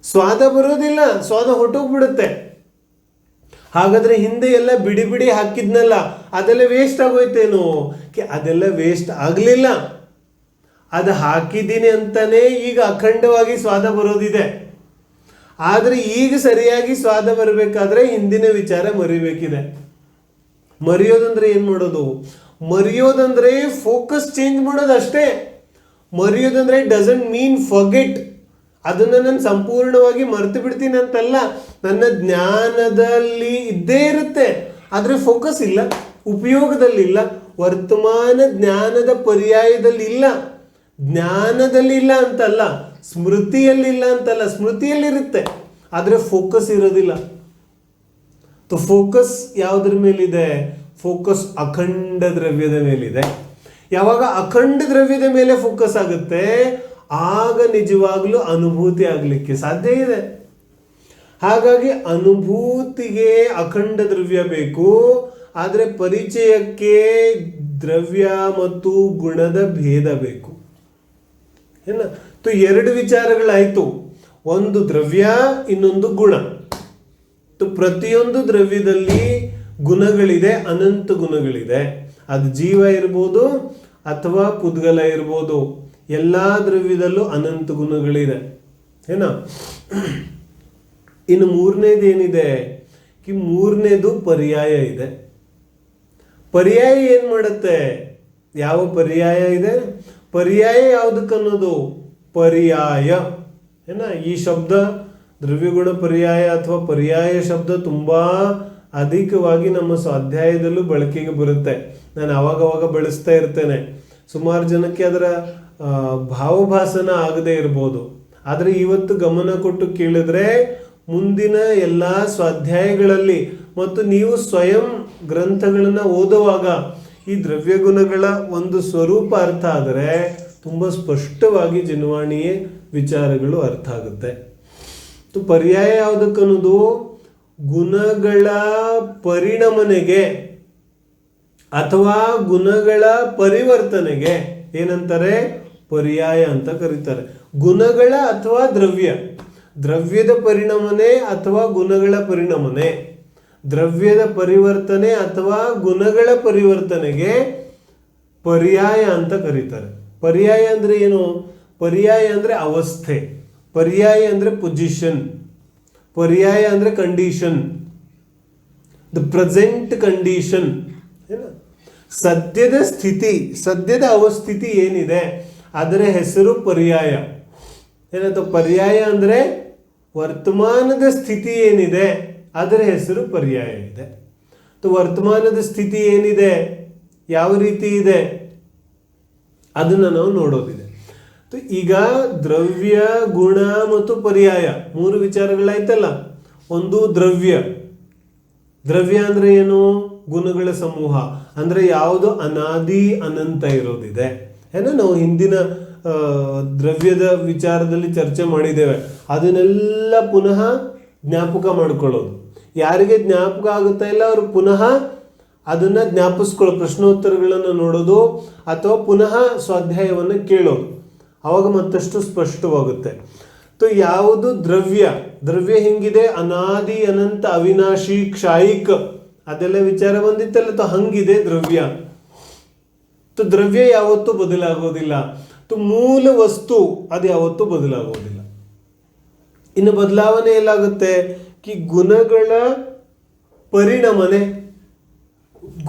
ಸ್ವಾದ ಬರೋದಿಲ್ಲ, ಸ್ವಾದ ಹೊಟ್ಟೋಗ್ಬಿಡುತ್ತೆ. ಹಾಗಾದ್ರೆ ಹಿಂದೆ ಎಲ್ಲ ಬಿಡಿ ಬಿಡಿ ಹಾಕಿದ್ನಲ್ಲ, ಅದೆಲ್ಲ ವೇಸ್ಟ್ ಆಗೋಯ್ತೇನೋ? ಅದೆಲ್ಲ ವೇಸ್ಟ್ ಆಗಲಿಲ್ಲ. ಅದು ಹಾಕಿದ್ದೀನಿ ಅಂತಾನೆ ಈಗ ಅಖಂಡವಾಗಿ ಸ್ವಾದ ಬರೋದಿದೆ. ಆದರೆ ಈಗ ಸರಿಯಾಗಿ ಸ್ವಾದ ಬರಬೇಕಾದ್ರೆ ಹಿಂದಿನ ವಿಚಾರ ಮರಿಬೇಕಿದೆ. ಮರೆಯೋದಂದ್ರೆ ಏನು ಮಾಡೋದು? ಮರೆಯೋದಂದ್ರೆ ಫೋಕಸ್ ಚೇಂಜ್ ಮಾಡೋದು ಅಷ್ಟೇ. ಮರೆಯೋದಂದ್ರೆ ಡಸಂಟ್ ಮೀನ್ ಫರ್ಗೆಟ್. ಅದನ್ನು ನಾನು ಸಂಪೂರ್ಣವಾಗಿ ಮರೆತು ಬಿಡ್ತೀನಿ ಅಂತಲ್ಲ. ನನ್ನ ಜ್ಞಾನದಲ್ಲಿ ಇದ್ದೇ ಇರುತ್ತೆ, ಆದರೆ ಫೋಕಸ್ ಇಲ್ಲ, ಉಪಯೋಗದಲ್ಲಿಲ್ಲ, ವರ್ತಮಾನ ಜ್ಞಾನದ ಪರ್ಯಾಯದಲ್ಲಿ ಇಲ್ಲ. ಜ್ಞಾನದಲ್ಲಿ ಇಲ್ಲ ಅಂತಲ್ಲ, ಸ್ಮೃತಿಯಲ್ಲಿಲ್ಲ ಅಂತಲ್ಲ, ಸ್ಮೃತಿಯಲ್ಲಿರುತ್ತೆ, ಆದರೆ ಫೋಕಸ್ ಇರೋದಿಲ್ಲ. ಫೋಕಸ್ ಯಾವುದ್ರ ಮೇಲಿದೆ? ಫೋಕಸ್ ಅಖಂಡ ದ್ರವ್ಯದ ಮೇಲಿದೆ. ಯಾವಾಗ ಅಖಂಡ ದ್ರವ್ಯದ ಮೇಲೆ ಫೋಕಸ್ ಆಗುತ್ತೆ, ಆಗ ನಿಜವಾಗ್ಲೂ ಅನುಭೂತಿ ಆಗಲಿಕ್ಕೆ ಸಾಧ್ಯ ಇದೆ. ಹಾಗಾಗಿ ಅನುಭೂತಿಗೆ ಅಖಂಡ ದ್ರವ್ಯ ಬೇಕು, ಆದರೆ ಪರಿಚಯಕ್ಕೆ ದ್ರವ್ಯ ಮತ್ತು ಗುಣದ ಭೇದ ಬೇಕು. ಏನ ಎರಡು ವಿಚಾರಗಳಾಯ್ತು, ಒಂದು ದ್ರವ್ಯ, ಇನ್ನೊಂದು ಗುಣ. ಪ್ರತಿಯೊಂದು ದ್ರವ್ಯದಲ್ಲಿ ಗುಣಗಳಿದೆ, ಅನಂತ ಗುಣಗಳಿದೆ. ಅದು ಜೀವ ಇರ್ಬೋದು ಅಥವಾ ಪುದ್ಗಲ ಇರ್ಬೋದು, ಎಲ್ಲ ದ್ರವ್ಯದಲ್ಲೂ ಅನಂತ ಗುಣಗಳಿದೆ. ಏನ ಇನ್ನು ಮೂರನೇದು ಏನಿದೆ? ಮೂರನೇದು ಪರ್ಯಾಯ ಇದೆ. ಪರ್ಯಾಯ ಏನ್ ಮಾಡುತ್ತೆ? ಯಾವ ಪರ್ಯಾಯ ಇದೆ? ಪರ್ಯಾಯ ಯಾವುದಕ್ಕನ್ನೋದು? ಪರ್ಯಾಯ ಏನ ಈ ಶಬ್ದ ದ್ರವ್ಯಗುಣ ಪರ್ಯಾಯ ಅಥವಾ ಪರ್ಯಾಯ ಶಬ್ದ ತುಂಬಾ ಅಧಿಕವಾಗಿ ನಮ್ಮ ಸ್ವಾಧ್ಯಾಯದಲ್ಲೂ ಬಳಕೆಗೆ ಬರುತ್ತೆ. ನಾನು ಅವಾಗವಾಗ ಬಳಸ್ತಾ ಇರ್ತೇನೆ. ಸುಮಾರು ಜನಕ್ಕೆ ಅದರ ಭಾವಭಾಸನ ಆಗದೆ ಇರ್ಬೋದು, ಆದರೆ ಇವತ್ತು ಗಮನ ಕೊಟ್ಟು ಕೇಳಿದ್ರೆ ಮುಂದಿನ ಎಲ್ಲ ಸ್ವಾಧ್ಯಾಯಗಳಲ್ಲಿ ಮತ್ತು ನೀವು ಸ್ವಯಂ ಗ್ರಂಥಗಳನ್ನು ಓದುವಾಗ ಈ ದ್ರವ್ಯಗುಣಗಳ ಒಂದು ಸ್ವರೂಪ ಅರ್ಥ ಆದರೆ ತುಂಬ ಸ್ಪಷ್ಟವಾಗಿ ಜಿನವಾಣಿಯ ವಿಚಾರಗಳು ಅರ್ಥ ಆಗುತ್ತೆ. ಪರ್ಯಾಯ ಯಾವುದಕ್ಕನ್ನೋದು? ಗುಣಗಳ ಪರಿಣಮನೆಗೆ ಅಥವಾ ಗುಣಗಳ ಪರಿವರ್ತನೆಗೆ ಏನಂತಾರೆ? ಪರ್ಯಾಯ ಅಂತ ಕರೀತಾರೆ. ಗುಣಗಳ ಅಥವಾ ದ್ರವ್ಯದ ಪರಿಣಮನೆ ಅಥವಾ ಗುಣಗಳ ಪರಿಣಮನೆ, ದ್ರವ್ಯದ ಪರಿವರ್ತನೆ ಅಥವಾ ಗುಣಗಳ ಪರಿವರ್ತನೆಗೆ ಪರ್ಯಾಯ ಅಂತ ಕರೀತಾರೆ. ಪರ್ಯಾಯ ಅಂದ್ರೆ ಏನು? ಪರ್ಯಾಯ ಅಂದ್ರೆ ಅವಸ್ಥೆ, ಪರ್ಯಾಯ ಅಂದ್ರೆ ಪೊಸಿಷನ್, ಪರ್ಯಾಯ ಅಂದ್ರೆ ಕಂಡೀಷನ್, ದ ಪ್ರೆಸೆಂಟ್ ಕಂಡೀಷನ್. ಸದ್ಯದ ಸ್ಥಿತಿ, ಸದ್ಯದ ಅವಸ್ಥಿತಿ ಏನಿದೆ ಅದರ ಹೆಸರು ಪರ್ಯಾಯ. ಏನಾಯ್ತು? ಪರ್ಯಾಯ ಅಂದ್ರೆ ವರ್ತಮಾನದ ಸ್ಥಿತಿ ಏನಿದೆ ಅದರ ಹೆಸರು ಪರ್ಯಾಯ ಇದೆ. ವರ್ತಮಾನದ ಸ್ಥಿತಿ ಏನಿದೆ, ಯಾವ ರೀತಿ ಇದೆ, ಅದನ್ನು ನಾವು ನೋಡೋದಿದೆ. ಈಗ ದ್ರವ್ಯ, ಗುಣ ಮತ್ತು ಪರ್ಯಾಯ ಮೂರು ವಿಚಾರಗಳಾಯ್ತಲ್ಲ. ಒಂದು ದ್ರವ್ಯ ಅಂದ್ರೆ ಏನು? ಗುಣಗಳ ಸಮೂಹ. ಅಂದ್ರೆ ಯಾವುದು ಅನಾದಿ ಅನಂತ ಇರೋದಿದೆ. ಏನೋ ನಾವು ಹಿಂದಿನ ದ್ರವ್ಯದ ವಿಚಾರದಲ್ಲಿ ಚರ್ಚೆ ಮಾಡಿದ್ದೇವೆ. ಅದನ್ನೆಲ್ಲ ಪುನಃ ಜ್ಞಾಪಕ ಮಾಡ್ಕೊಳ್ಳೋದು. ಯಾರಿಗೆ ಜ್ಞಾಪಕ ಆಗುತ್ತಾ ಇಲ್ಲ ಅವರು ಪುನಃ ಅದನ್ನ ಜ್ಞಾಪಿಸ್ಕೊಳ್ಳೋ, ಪ್ರಶ್ನೋತ್ತರಗಳನ್ನು ನೋಡೋದು ಅಥವಾ ಪುನಃ ಸ್ವಾಧ್ಯಾಯವನ್ನು ಕೇಳೋದು, ಅವಾಗ ಮತ್ತಷ್ಟು ಸ್ಪಷ್ಟವಾಗುತ್ತೆ. ಯಾವುದು ದ್ರವ್ಯ ಹೆಂಗಿದೆ? ಅನಾದಿ ಅನಂತ ಅವಿನಾಶಿ ಕ್ಷಾಯಿಕ್, ಅದೆಲ್ಲ ವಿಚಾರ ಬಂದಿತ್ತಲ್ಲ. ಹಂಗಿದೆ ದ್ರವ್ಯ. ದ್ರವ್ಯ ಯಾವತ್ತೂ ಬದಲಾಗೋದಿಲ್ಲ. ಮೂಲ ವಸ್ತು ಅದು ಯಾವತ್ತೂ ಬದಲಾಗೋದಿಲ್ಲ. ಇನ್ನು ಬದಲಾವಣೆ ಎಲ್ಲಾಗುತ್ತೆ? ಗುಣಗಳ ಪರಿಣಮನೆ,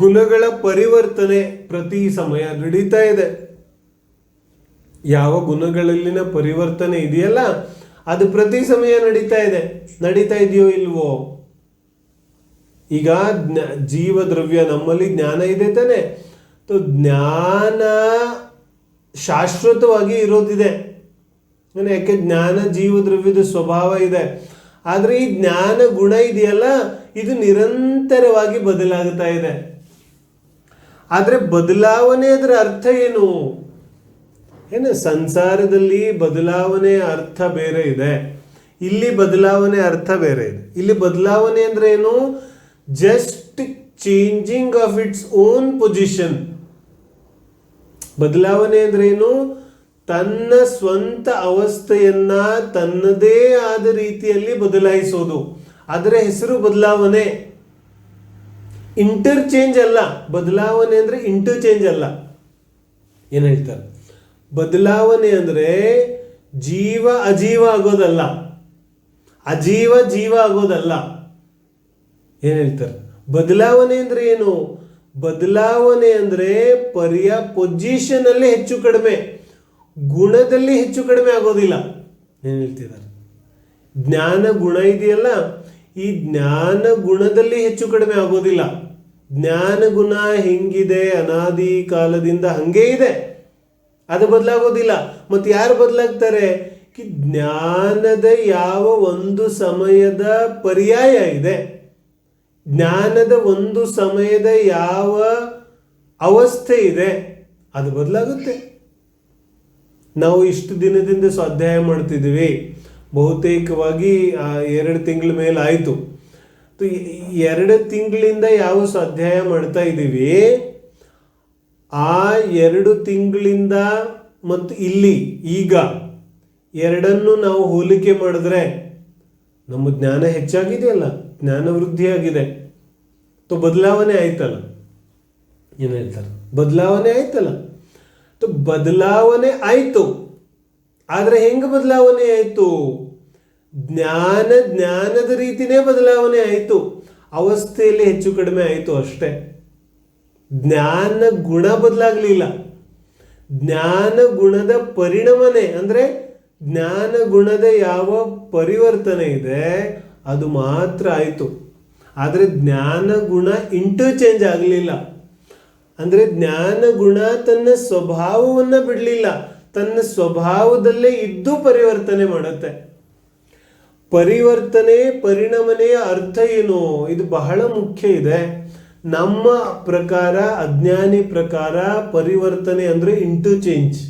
ಗುಣಗಳ ಪರಿವರ್ತನೆ ಪ್ರತಿ ಸಮಯ ನಡೀತಾ ಇದೆ. ಯಾವ ಗುಣಗಳಲ್ಲಿನ ಪರಿವರ್ತನೆ ಇದೆಯಲ್ಲ ಅದು ಪ್ರತಿ ಸಮಯ ನಡೀತಾ ಇದೆಯೋ ಇಲ್ವೋ? ಈಗ ಜೀವ ದ್ರವ್ಯ, ನಮ್ಮಲ್ಲಿ ಜ್ಞಾನ ಇದೆ ತಾನೆ. ಜ್ಞಾನ ಶಾಶ್ವತವಾಗಿ ಇರೋದಿದೆ. ಯಾಕೆ? ಜ್ಞಾನ ಜೀವ ದ್ರವ್ಯದ ಸ್ವಭಾವ ಇದೆ. ಆದರೆ ಈ ಜ್ಞಾನ ಗುಣ ಇದೆಯಲ್ಲ ಇದು ನಿರಂತರವಾಗಿ ಬದಲಾಗುತ್ತಾ ಇದೆ. ಆದರೆ ಬದಲಾವಣೆ ಅದರ ಅರ್ಥ ಏನು? ಸಂಸಾರದಲ್ಲಿ ಬದಲಾವಣೆ ಅರ್ಥ ಬೇರೆ ಇದೆ, ಇಲ್ಲಿ ಬದಲಾವಣೆ ಅರ್ಥ ಬೇರೆ ಇದೆ. ಇಲ್ಲಿ ಬದಲಾವಣೆ ಅಂದ್ರೆ ಏನು? Just changing of its own position. ಬದಲಾವಣೆ ಅಂದ್ರೆ ಏನು? ತನ್ನ ಸ್ವಂತ ಅವಸ್ಥೆಯನ್ನ ತನ್ನದೇ ಆದ ರೀತಿಯಲ್ಲಿ ಬದಲಾಯಿಸೋದು, ಅದರ ಹೆಸರು ಬದಲಾವಣೆ. ಇಂಟರ್ಚೇಂಜ್ ಅಲ್ಲ. ಬದಲಾವಣೆ ಅಂದ್ರೆ ಇಂಟರ್ಚೇಂಜ್ ಅಲ್ಲ. ಏನ್ ಹೇಳ್ತಾರೆ? ಬದಲಾವಣೆ ಅಂದ್ರೆ ಜೀವ ಅಜೀವ ಆಗೋದಲ್ಲ, ಅಜೀವ ಜೀವ ಆಗೋದಲ್ಲ. ಏನ್ ಹೇಳ್ತಾರೆ? ಬದಲಾವಣೆ ಅಂದ್ರೆ ಏನು? ಬದಲಾವಣೆ ಅಂದ್ರೆ ಪೊಸಿಷನ್ ಅಲ್ಲಿ ಹೆಚ್ಚು ಕಡಿಮೆ, ಗುಣದಲ್ಲಿ ಹೆಚ್ಚು ಕಡಿಮೆ ಆಗೋದಿಲ್ಲ. ಏನ್ ಹೇಳ್ತಿದ್ದಾರೆ? ಜ್ಞಾನ ಗುಣ ಇದೆಯಲ್ಲ, ಈ ಜ್ಞಾನ ಗುಣದಲ್ಲಿ ಹೆಚ್ಚು ಕಡಿಮೆ ಆಗೋದಿಲ್ಲ. ಜ್ಞಾನ ಗುಣ ಹೆಂಗಿದೆ ಅನಾದಿ ಕಾಲದಿಂದ ಹಂಗೆ ಇದೆ, ಅದು ಬದಲಾಗೋದಿಲ್ಲ. ಮತ್ತೆ ಯಾರು ಬದಲಾಗ್ತಾರೆ? ಜ್ಞಾನದ ಯಾವ ಒಂದು ಸಮಯದ ಪರ್ಯಾಯ ಇದೆ, ಜ್ಞಾನದ ಒಂದು ಸಮಯದ ಯಾವ ಅವಸ್ಥೆ ಇದೆ, ಅದು ಬದಲಾಗುತ್ತೆ. ನಾವು ಇಷ್ಟು ದಿನದಿಂದ ಸ್ವಾಧ್ಯಾಯ ಮಾಡ್ತಿದ್ದೀವಿ, ಬಹುತೇಕವಾಗಿ 2 ತಿಂಗಳ ಮೇಲೆ ಆಯಿತು. 2 ತಿಂಗಳಿಂದ ಯಾವ ಸ್ವಾಧ್ಯಾಯ ಮಾಡ್ತಾ ಇದ್ದೀವಿ, ಆ 2 ತಿಂಗಳಿಂದ ಮತ್ತು ಇಲ್ಲಿ ಈಗ ಎರಡನ್ನು ನಾವು ಹೋಲಿಕೆ ಮಾಡಿದ್ರೆ ನಮ್ಮ ಜ್ಞಾನ ಹೆಚ್ಚಾಗಿದೆಯಲ್ಲ, ಜ್ಞಾನ ವೃದ್ಧಿಯಾಗಿದೆ. ಬದಲಾವಣೆ ಆಯ್ತಲ್ಲ. ಏನು ಹೇಳ್ತಾರೆ? ಬದಲಾವಣೆ ಆಯ್ತಲ್ಲ. ಬದಲಾವಣೆ ಆಯ್ತು, ಆದ್ರೆ ಹೆಂಗ ಬದಲಾವಣೆ ಆಯ್ತು? ಜ್ಞಾನದ ರೀತಿನೇ ಬದಲಾವಣೆ ಆಯ್ತು, ಅವಸ್ಥೆಯಲ್ಲಿ ಹೆಚ್ಚು ಕಡಿಮೆ ಆಯ್ತು ಅಷ್ಟೇ. ಜ್ಞಾನ ಗುಣ ಬದಲಾಗ್ಲಿಲ್ಲ. ಜ್ಞಾನ ಗುಣದ ಪರಿಣಾಮನೆ ಅಂದ್ರೆ ಜ್ಞಾನ ಗುಣದ ಯಾವ ಪರಿವರ್ತನೆ ಇದೆ ಅದು ಮಾತ್ರ ಆಯ್ತು. ಆದ್ರೆ ಜ್ಞಾನ ಗುಣ ಇಂಟರ್ಚೇಂಜ್ ಆಗಲಿಲ್ಲ. ಅಂದ್ರೆ ಜ್ಞಾನ ಗುಣ ತನ್ನ ಸ್ವಭಾವವನ್ನ ಬಿಡಲಿಲ್ಲ, ತನ್ನ ಸ್ವಭಾವದಲ್ಲೇ ಇದ್ದು ಪರಿವರ್ತನೆ ಮಾಡುತ್ತೆ. ಪರಿವರ್ತನೆ ಪರಿಣಾಮನೆಯ ಅರ್ಥ ಏನು? ಇದು ಬಹಳ ಮುಖ್ಯ ಇದೆ. ನಮ್ಮ ಪ್ರಕಾರ, ಅಜ್ಞಾನಿ ಪ್ರಕಾರ ಪರಿವರ್ತನೆ ಅಂದ್ರೆ ಇಂಟರ್ಚೇಂಜ್.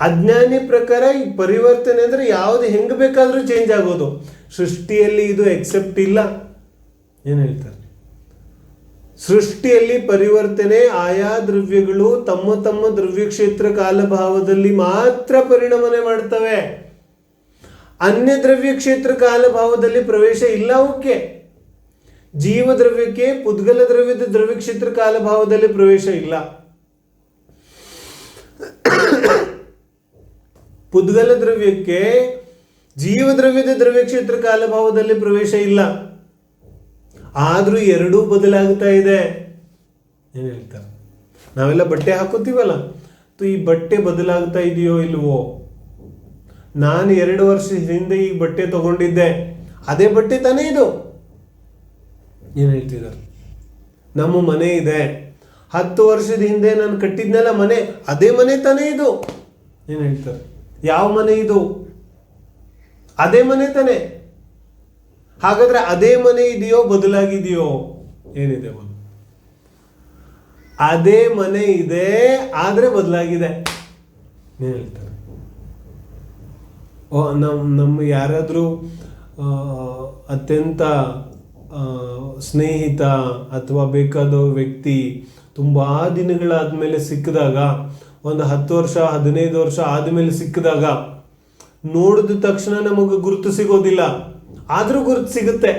ಅಜ್ಞಾನಿ ಪ್ರಕಾರ ಈ ಪರಿವರ್ತನೆ ಅಂದ್ರೆ ಯಾವ್ದು ಹೆಂಗ್ ಬೇಕಾದ್ರೂ ಚೇಂಜ್ ಆಗೋದು. ಸೃಷ್ಟಿಯಲ್ಲಿ ಇದು ಎಕ್ಸೆಪ್ಟ್ ಇಲ್ಲ. ಏನ್ ಹೇಳ್ತಾರೆ? ಸೃಷ್ಟಿಯಲ್ಲಿ ಪರಿವರ್ತನೆ ಆಯಾ ದ್ರವ್ಯಗಳು ತಮ್ಮ ತಮ್ಮ ದ್ರವ್ಯ ಕ್ಷೇತ್ರ ಕಾಲಭಾವದಲ್ಲಿ ಮಾತ್ರ ಪರಿಣಾಮನೆ ಮಾಡ್ತವೆ. ಅನ್ಯ ದ್ರವ್ಯ ಕ್ಷೇತ್ರ ಕಾಲಭಾವದಲ್ಲಿ ಪ್ರವೇಶ ಇಲ್ಲ ಅವಕ್ಕೆ. ಜೀವ ದ್ರವ್ಯಕ್ಕೆ ಪುದ್ಗಲ ದ್ರವ್ಯದ ದ್ರವ್ಯ ಕ್ಷೇತ್ರ ಕಾಲಭಾವದಲ್ಲಿ ಪ್ರವೇಶ ಇಲ್ಲ. ಪುದ್ಗಲ ದ್ರವ್ಯಕ್ಕೆ ಜೀವ ದ್ರವ್ಯದ ದ್ರವ್ಯ ಕ್ಷೇತ್ರ ಕಾಲಭಾವದಲ್ಲಿ ಪ್ರವೇಶ ಇಲ್ಲ. ಆದ್ರೂ ಎರಡೂ ಬದಲಾಗ್ತಾ ಇದೆ. ಏನ್ ಹೇಳ್ತಾರೆ? ನಾವೆಲ್ಲ ಬಟ್ಟೆ ಹಾಕೋತೀವಲ್ಲ, ಈ ಬಟ್ಟೆ ಬದಲಾಗ್ತಾ ಇದೆಯೋ ಇಲ್ವೋ? ನಾನು 2 ವರ್ಷ ಹಿಂದೆ ಈ ಬಟ್ಟೆ ತಗೊಂಡಿದ್ದೆ, ಅದೇ ಬಟ್ಟೆ ತಾನೇ ಇದು. ಏನ್ ಹೇಳ್ತಿದ್ದಾರೆ? ನಮ್ಮ ಮನೆ ಇದೆ, 10 ವರ್ಷದ ಹಿಂದೆ ನಾನು ಕಟ್ಟಿದ್ನಲ್ಲ ಮನೆ, ಅದೇ ಮನೆ ತಾನೇ ಇದು. ಏನ್ ಹೇಳ್ತಾರೆ? ಯಾವ ಮನೆ ಇದು? ಅದೇ ಮನೆ ತಾನೆ. ಹಾಗಾದ್ರೆ ಅದೇ ಮನೆ ಇದೆಯೋ ಬದಲಾಗಿದೆಯೋ? ಏನಿದೆ? ಅದೇ ಮನೆ ಇದೆ, ಆದ್ರೆ ಬದಲಾಗಿದೆ. ಏನ್ ಹೇಳ್ತಾರೆ? ನಮ್ಮ ಯಾರಾದ್ರೂ ಅತ್ಯಂತ ಸ್ನೇಹಿತ ಅಥವಾ ಬೇಕಾದ ವ್ಯಕ್ತಿ ತುಂಬಾ ದಿನಗಳಾದ್ಮೇಲೆ ಸಿಕ್ಕಿದಾಗ, ಒಂದು 10 ವರ್ಷ 15 ವರ್ಷ ಆದ್ಮೇಲೆ ಸಿಕ್ಕಿದಾಗ ನೋಡಿದ ತಕ್ಷಣ ನಮಗೆ ಗುರುತು ಸಿಗೋದಿಲ್ಲ, ಆದ್ರೂ ಗುರುತು ಸಿಗುತ್ತೆ.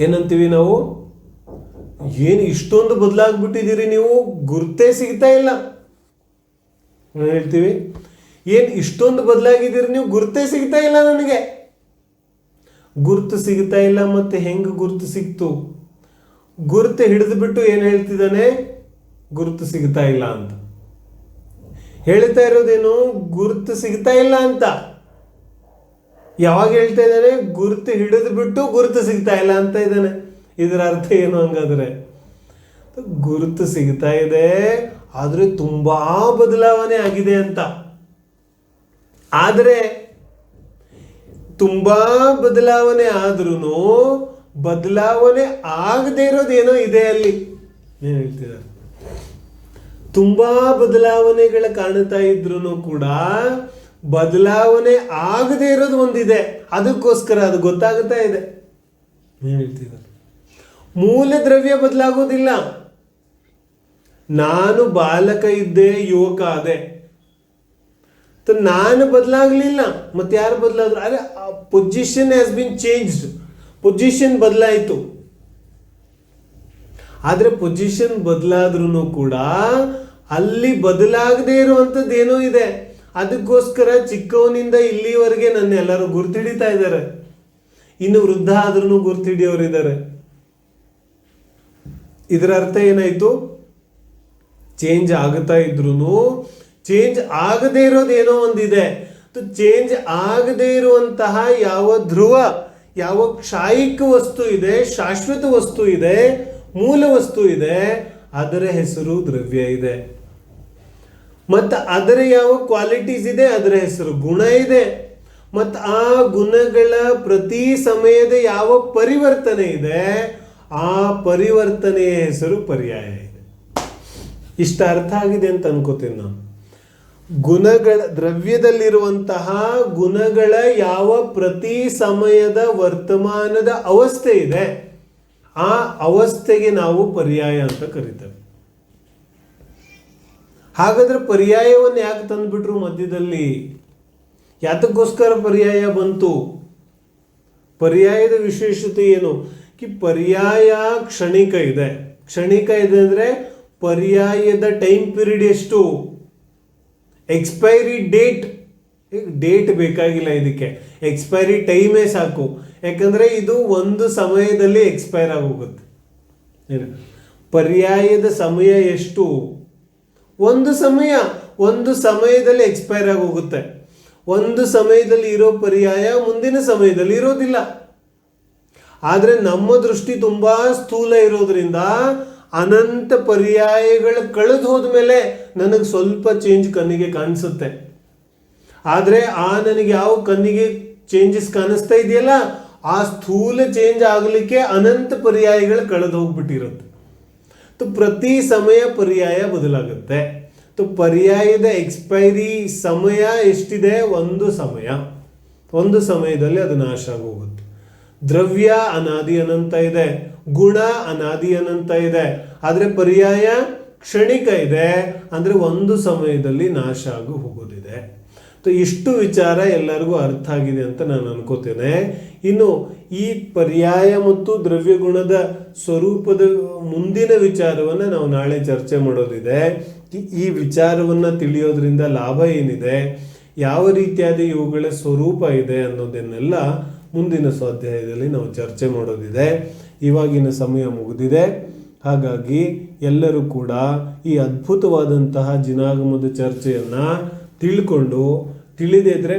ಏನಂತೀವಿ ನಾವು? ಏನು ಇಷ್ಟೊಂದು ಬದಲಾಗ್ಬಿಟ್ಟಿದ್ದೀರಿ ನೀವು, ಗುರ್ತೇ ಸಿಗ್ತಾ ಇಲ್ಲ. ಹೇಳ್ತೀವಿ, ಏನ್ ಇಷ್ಟೊಂದು ಬದಲಾಗಿದ್ದೀರಿ ನೀವು, ಗುರ್ತೇ ಸಿಗ್ತಾ ಇಲ್ಲ ನನಗೆ. ಗುರುತು ಸಿಗ್ತಾ ಇಲ್ಲ. ಮತ್ತೆ ಹೆಂಗ್ ಗುರುತು ಸಿಕ್ತು? ಗುರುತು ಹಿಡಿದು ಬಿಟ್ಟು ಏನ್ ಹೇಳ್ತಿದ್ದಾನೆ? ಗುರುತು ಸಿಗ್ತಾ ಇಲ್ಲ ಅಂತ ಹೇಳ್ತಾ ಇರೋದೇನು? ಗುರುತು ಸಿಗ್ತಾ ಇಲ್ಲ ಅಂತ. ಯಾವಾಗ ಹೇಳ್ತಾ ಇದ್ದಾನೆ? ಗುರುತು ಹಿಡಿದು ಬಿಟ್ಟು ಗುರುತು ಸಿಗ್ತಾ ಇಲ್ಲ ಅಂತ ಇದ್ದಾನೆ. ಇದರ ಅರ್ಥ ಏನು ಹಂಗಾದ್ರೆ? ಗುರುತು ಸಿಗ್ತಾ ಇದೆ, ಆದ್ರೆ ತುಂಬಾ ಬದಲಾವಣೆ ಆಗಿದೆ ಅಂತ. ಆದ್ರೆ ತುಂಬಾ ಬದಲಾವಣೆ ಆದ್ರೂ ಬದಲಾವಣೆ ಆಗದೆ ಇರೋದೇನೋ ಇದೆ ಅಲ್ಲಿ. ಏನ್ ಹೇಳ್ತಿದ್ದಾರೆ? ತುಂಬಾ ಬದಲಾವಣೆಗಳ ಕಾಣ್ತಾ ಇದ್ರು ಕೂಡ ಬದಲಾವಣೆ ಆಗದೆ ಇರೋದು ಒಂದಿದೆ, ಅದಕ್ಕೋಸ್ಕರ ಅದು ಗೊತ್ತಾಗುತ್ತಾ ಇದೆ. ಹೇಳ್ತಿದ್ದಾರೆ ಮೂಲ ದ್ರವ್ಯ ಬದಲಾಗೋದಿಲ್ಲ. ನಾನು ಬಾಲಕ ಇದ್ದೆ, ಯುವಕ ಆದೆ, ನಾನು ಬದಲಾಗಲಿಲ್ಲ, ಮತ್ತೆ ಯಾರು ಬದಲಾದ್ರು? ಅರೆ, position has been changed, position ಬದಲಾಯಿತು. ಆದ್ರೆ ಪೊಸಿಷನ್ ಬದಲಾದ್ರೂ ಕೂಡ ಅಲ್ಲಿ ಬದಲಾಗದೇ ಇರುವಂಥದ್ದು ಏನೋ ಇದೆ. ಅದಕ್ಕೋಸ್ಕರ ಚಿಕ್ಕವನಿಂದ ಇಲ್ಲಿವರೆಗೆ ನನ್ನ ಎಲ್ಲರೂ ಗುರ್ತಿಡಿತಾ ಇದ್ದಾರೆ. ಇನ್ನು ವೃದ್ಧ ಆದ್ರೂ ಗುರ್ತಿಡಿಯೋರಿದ್ದಾರೆ. ಇದರ ಅರ್ಥ ಏನಾಯ್ತು? ಚೇಂಜ್ ಆಗುತ್ತಾ ಇದ್ರು ಚೇಂಜ್ ಆಗದೇ ಇರೋದೇನೋ ಒಂದಿದೆ. ಚೇಂಜ್ ಆಗದೇ ಇರುವಂತಹ ಯಾವ ಧ್ರುವ, ಯಾವ ಕ್ಷಾಯಿಕ ವಸ್ತು ಇದೆ, ಶಾಶ್ವತ ವಸ್ತು ಇದೆ, ಮೂಲ ವಸ್ತು ಇದೆ, ಅದರ ಹೆಸರು ದ್ರವ್ಯ ಇದೆ. ಮತ್ತು ಅದರ ಯಾವ ಕ್ವಾಲಿಟೀಸ್ ಇದೆ, ಅದರ ಹೆಸರು ಗುಣ ಇದೆ. ಮತ್ತು ಆ ಗುಣಗಳ ಪ್ರತಿ ಸಮಯದ ಯಾವ ಪರಿವರ್ತನೆ ಇದೆ, ಆ ಪರಿವರ್ತನೆಯ ಹೆಸರು ಪರ್ಯಾಯ ಇದೆ. ಇಷ್ಟ ಅರ್ಥ ಆಗಿದೆ ಅಂತ ಅನ್ಕೋತೀನಿ ನಾನು. ಗುಣಗಳ, ದ್ರವ್ಯದಲ್ಲಿರುವಂತಹ ಗುಣಗಳ ಯಾವ ಪ್ರತಿ ಸಮಯದ ವರ್ತಮಾನದ ಅವಸ್ಥೆ ಇದೆ, ಆ ಅವಸ್ಥೆಗೆ ನಾವು ಪರ್ಯಾಯ ಅಂತ ಕರಿತೇವೆ. ಹಾಗಾದ್ರೆ ಪರ್ಯಾಯವನ್ನು ಯಾಕೆ ತಂದ್ಬಿಟ್ರು ಮಧ್ಯದಲ್ಲಿ? ಯಾತಕ್ಕೋಸ್ಕರ ಪರ್ಯಾಯ ಬಂತು? ಪರ್ಯಾಯದ ವಿಶೇಷತೆ ಏನು? ಪರ್ಯಾಯ ಕ್ಷಣಿಕ ಇದೆ. ಕ್ಷಣಿಕ ಇದೆ ಅಂದ್ರೆ ಪರ್ಯಾಯದ ಟೈಮ್ ಪೀರಿಯಡ್ ಎಷ್ಟು? ಎಕ್ಸ್ಪೈರಿ ಡೇಟ್ ಬೇಕಾಗಿಲ್ಲ ಇದಕ್ಕೆ, ಎಕ್ಸ್ಪೈರಿ ಟೈಮೇ ಸಾಕು. ಯಾಕಂದ್ರೆ ಇದು ಒಂದು ಸಮಯದಲ್ಲಿ ಎಕ್ಸ್ಪೈರ್ ಆಗೋಗುತ್ತೆ. ಪರ್ಯಾಯದ ಸಮಯ ಎಷ್ಟು? ಒಂದು ಸಮಯದಲ್ಲಿ ಎಕ್ಸ್ಪೈರ್ ಆಗೋಗುತ್ತೆ. ಒಂದು ಸಮಯದಲ್ಲಿ ಇರೋ ಪರ್ಯಾಯ ಮುಂದಿನ ಸಮಯದಲ್ಲಿ ಇರೋದಿಲ್ಲ. ಆದರೆ ನಮ್ಮ ದೃಷ್ಟಿ ತುಂಬಾ ಸ್ಥೂಲ ಇರೋದ್ರಿಂದ ಅನಂತ ಪರ್ಯಾಯಗಳು ಕಳೆದು ಹೋದ್ಮೇಲೆ ನನಗೆ ಸ್ವಲ್ಪ ಚೇಂಜ್ ಕಣ್ಣಿಗೆ ಕಾಣಿಸುತ್ತೆ. ಆದರೆ ನನಗೆ ಯಾವ ಕಣ್ಣಿಗೆ ಚೇಂಜಸ್ ಕಾಣಿಸ್ತಾ ಇದೆಯಲ್ಲ, ಆ ಸ್ಥೂಲ ಚೇಂಜ್ ಆಗಲಿಕ್ಕೆ ಅನಂತ ಪರ್ಯಾಯಗಳು ಕಳೆದು ಹೋಗ್ಬಿಟ್ಟಿರುತ್ತೆ. ಪ್ರತಿ ಸಮಯ ಪರ್ಯಾಯ ಬದಲಾಗುತ್ತೆ. ಪರ್ಯಾಯದ ಎಕ್ಸ್ಪೈರಿ ಸಮಯ ಎಷ್ಟಿದೆ? ಒಂದು ಸಮಯದಲ್ಲಿ ಅದು ನಾಶ ಆಗೋಗುತ್ತೆ. ದ್ರವ್ಯ ಅನಾದಿ ಅನಂತ ಇದೆ, ಗುಣ ಅನಾದಿ ಅನಂತ ಇದೆ, ಆದರೆ ಪರ್ಯಾಯ ಕ್ಷಣಿಕ ಇದೆ, ಅಂದ್ರೆ ಒಂದು ಸಮಯದಲ್ಲಿ ನಾಶ ಆಗಿ ಹೋಗೋದಿದೆ. ಇಷ್ಟು ವಿಚಾರ ಎಲ್ಲರಿಗೂ ಅರ್ಥ ಆಗಿದೆ ಅಂತ ನಾನು ಅನ್ಕೋತೇನೆ. ಇನ್ನು ಈ ಪರ್ಯಾಯ ಮತ್ತು ದ್ರವ್ಯ ಗುಣದ ಸ್ವರೂಪದ ಮುಂದಿನ ವಿಚಾರವನ್ನು ನಾವು ನಾಳೆ ಚರ್ಚೆ ಮಾಡೋದಿದೆ. ಈ ವಿಚಾರವನ್ನು ತಿಳಿಯೋದ್ರಿಂದ ಲಾಭ ಏನಿದೆ, ಯಾವ ರೀತಿಯಾದ ಇವುಗಳ ಸ್ವರೂಪ ಇದೆ ಅನ್ನೋದನ್ನೆಲ್ಲ ಮುಂದಿನ ಸ್ವಾಧ್ಯಾಯದಲ್ಲಿ ನಾವು ಚರ್ಚೆ ಮಾಡೋದಿದೆ. ಇವಾಗಿನ ಸಮಯ ಮುಗಿದಿದೆ. ಹಾಗಾಗಿ ಎಲ್ಲರೂ ಕೂಡ ಈ ಅದ್ಭುತವಾದಂತಹ ಜಿನಾಗಮದ ಚರ್ಚೆಯನ್ನು ತಿಳಿದೇ ಇದ್ರೆ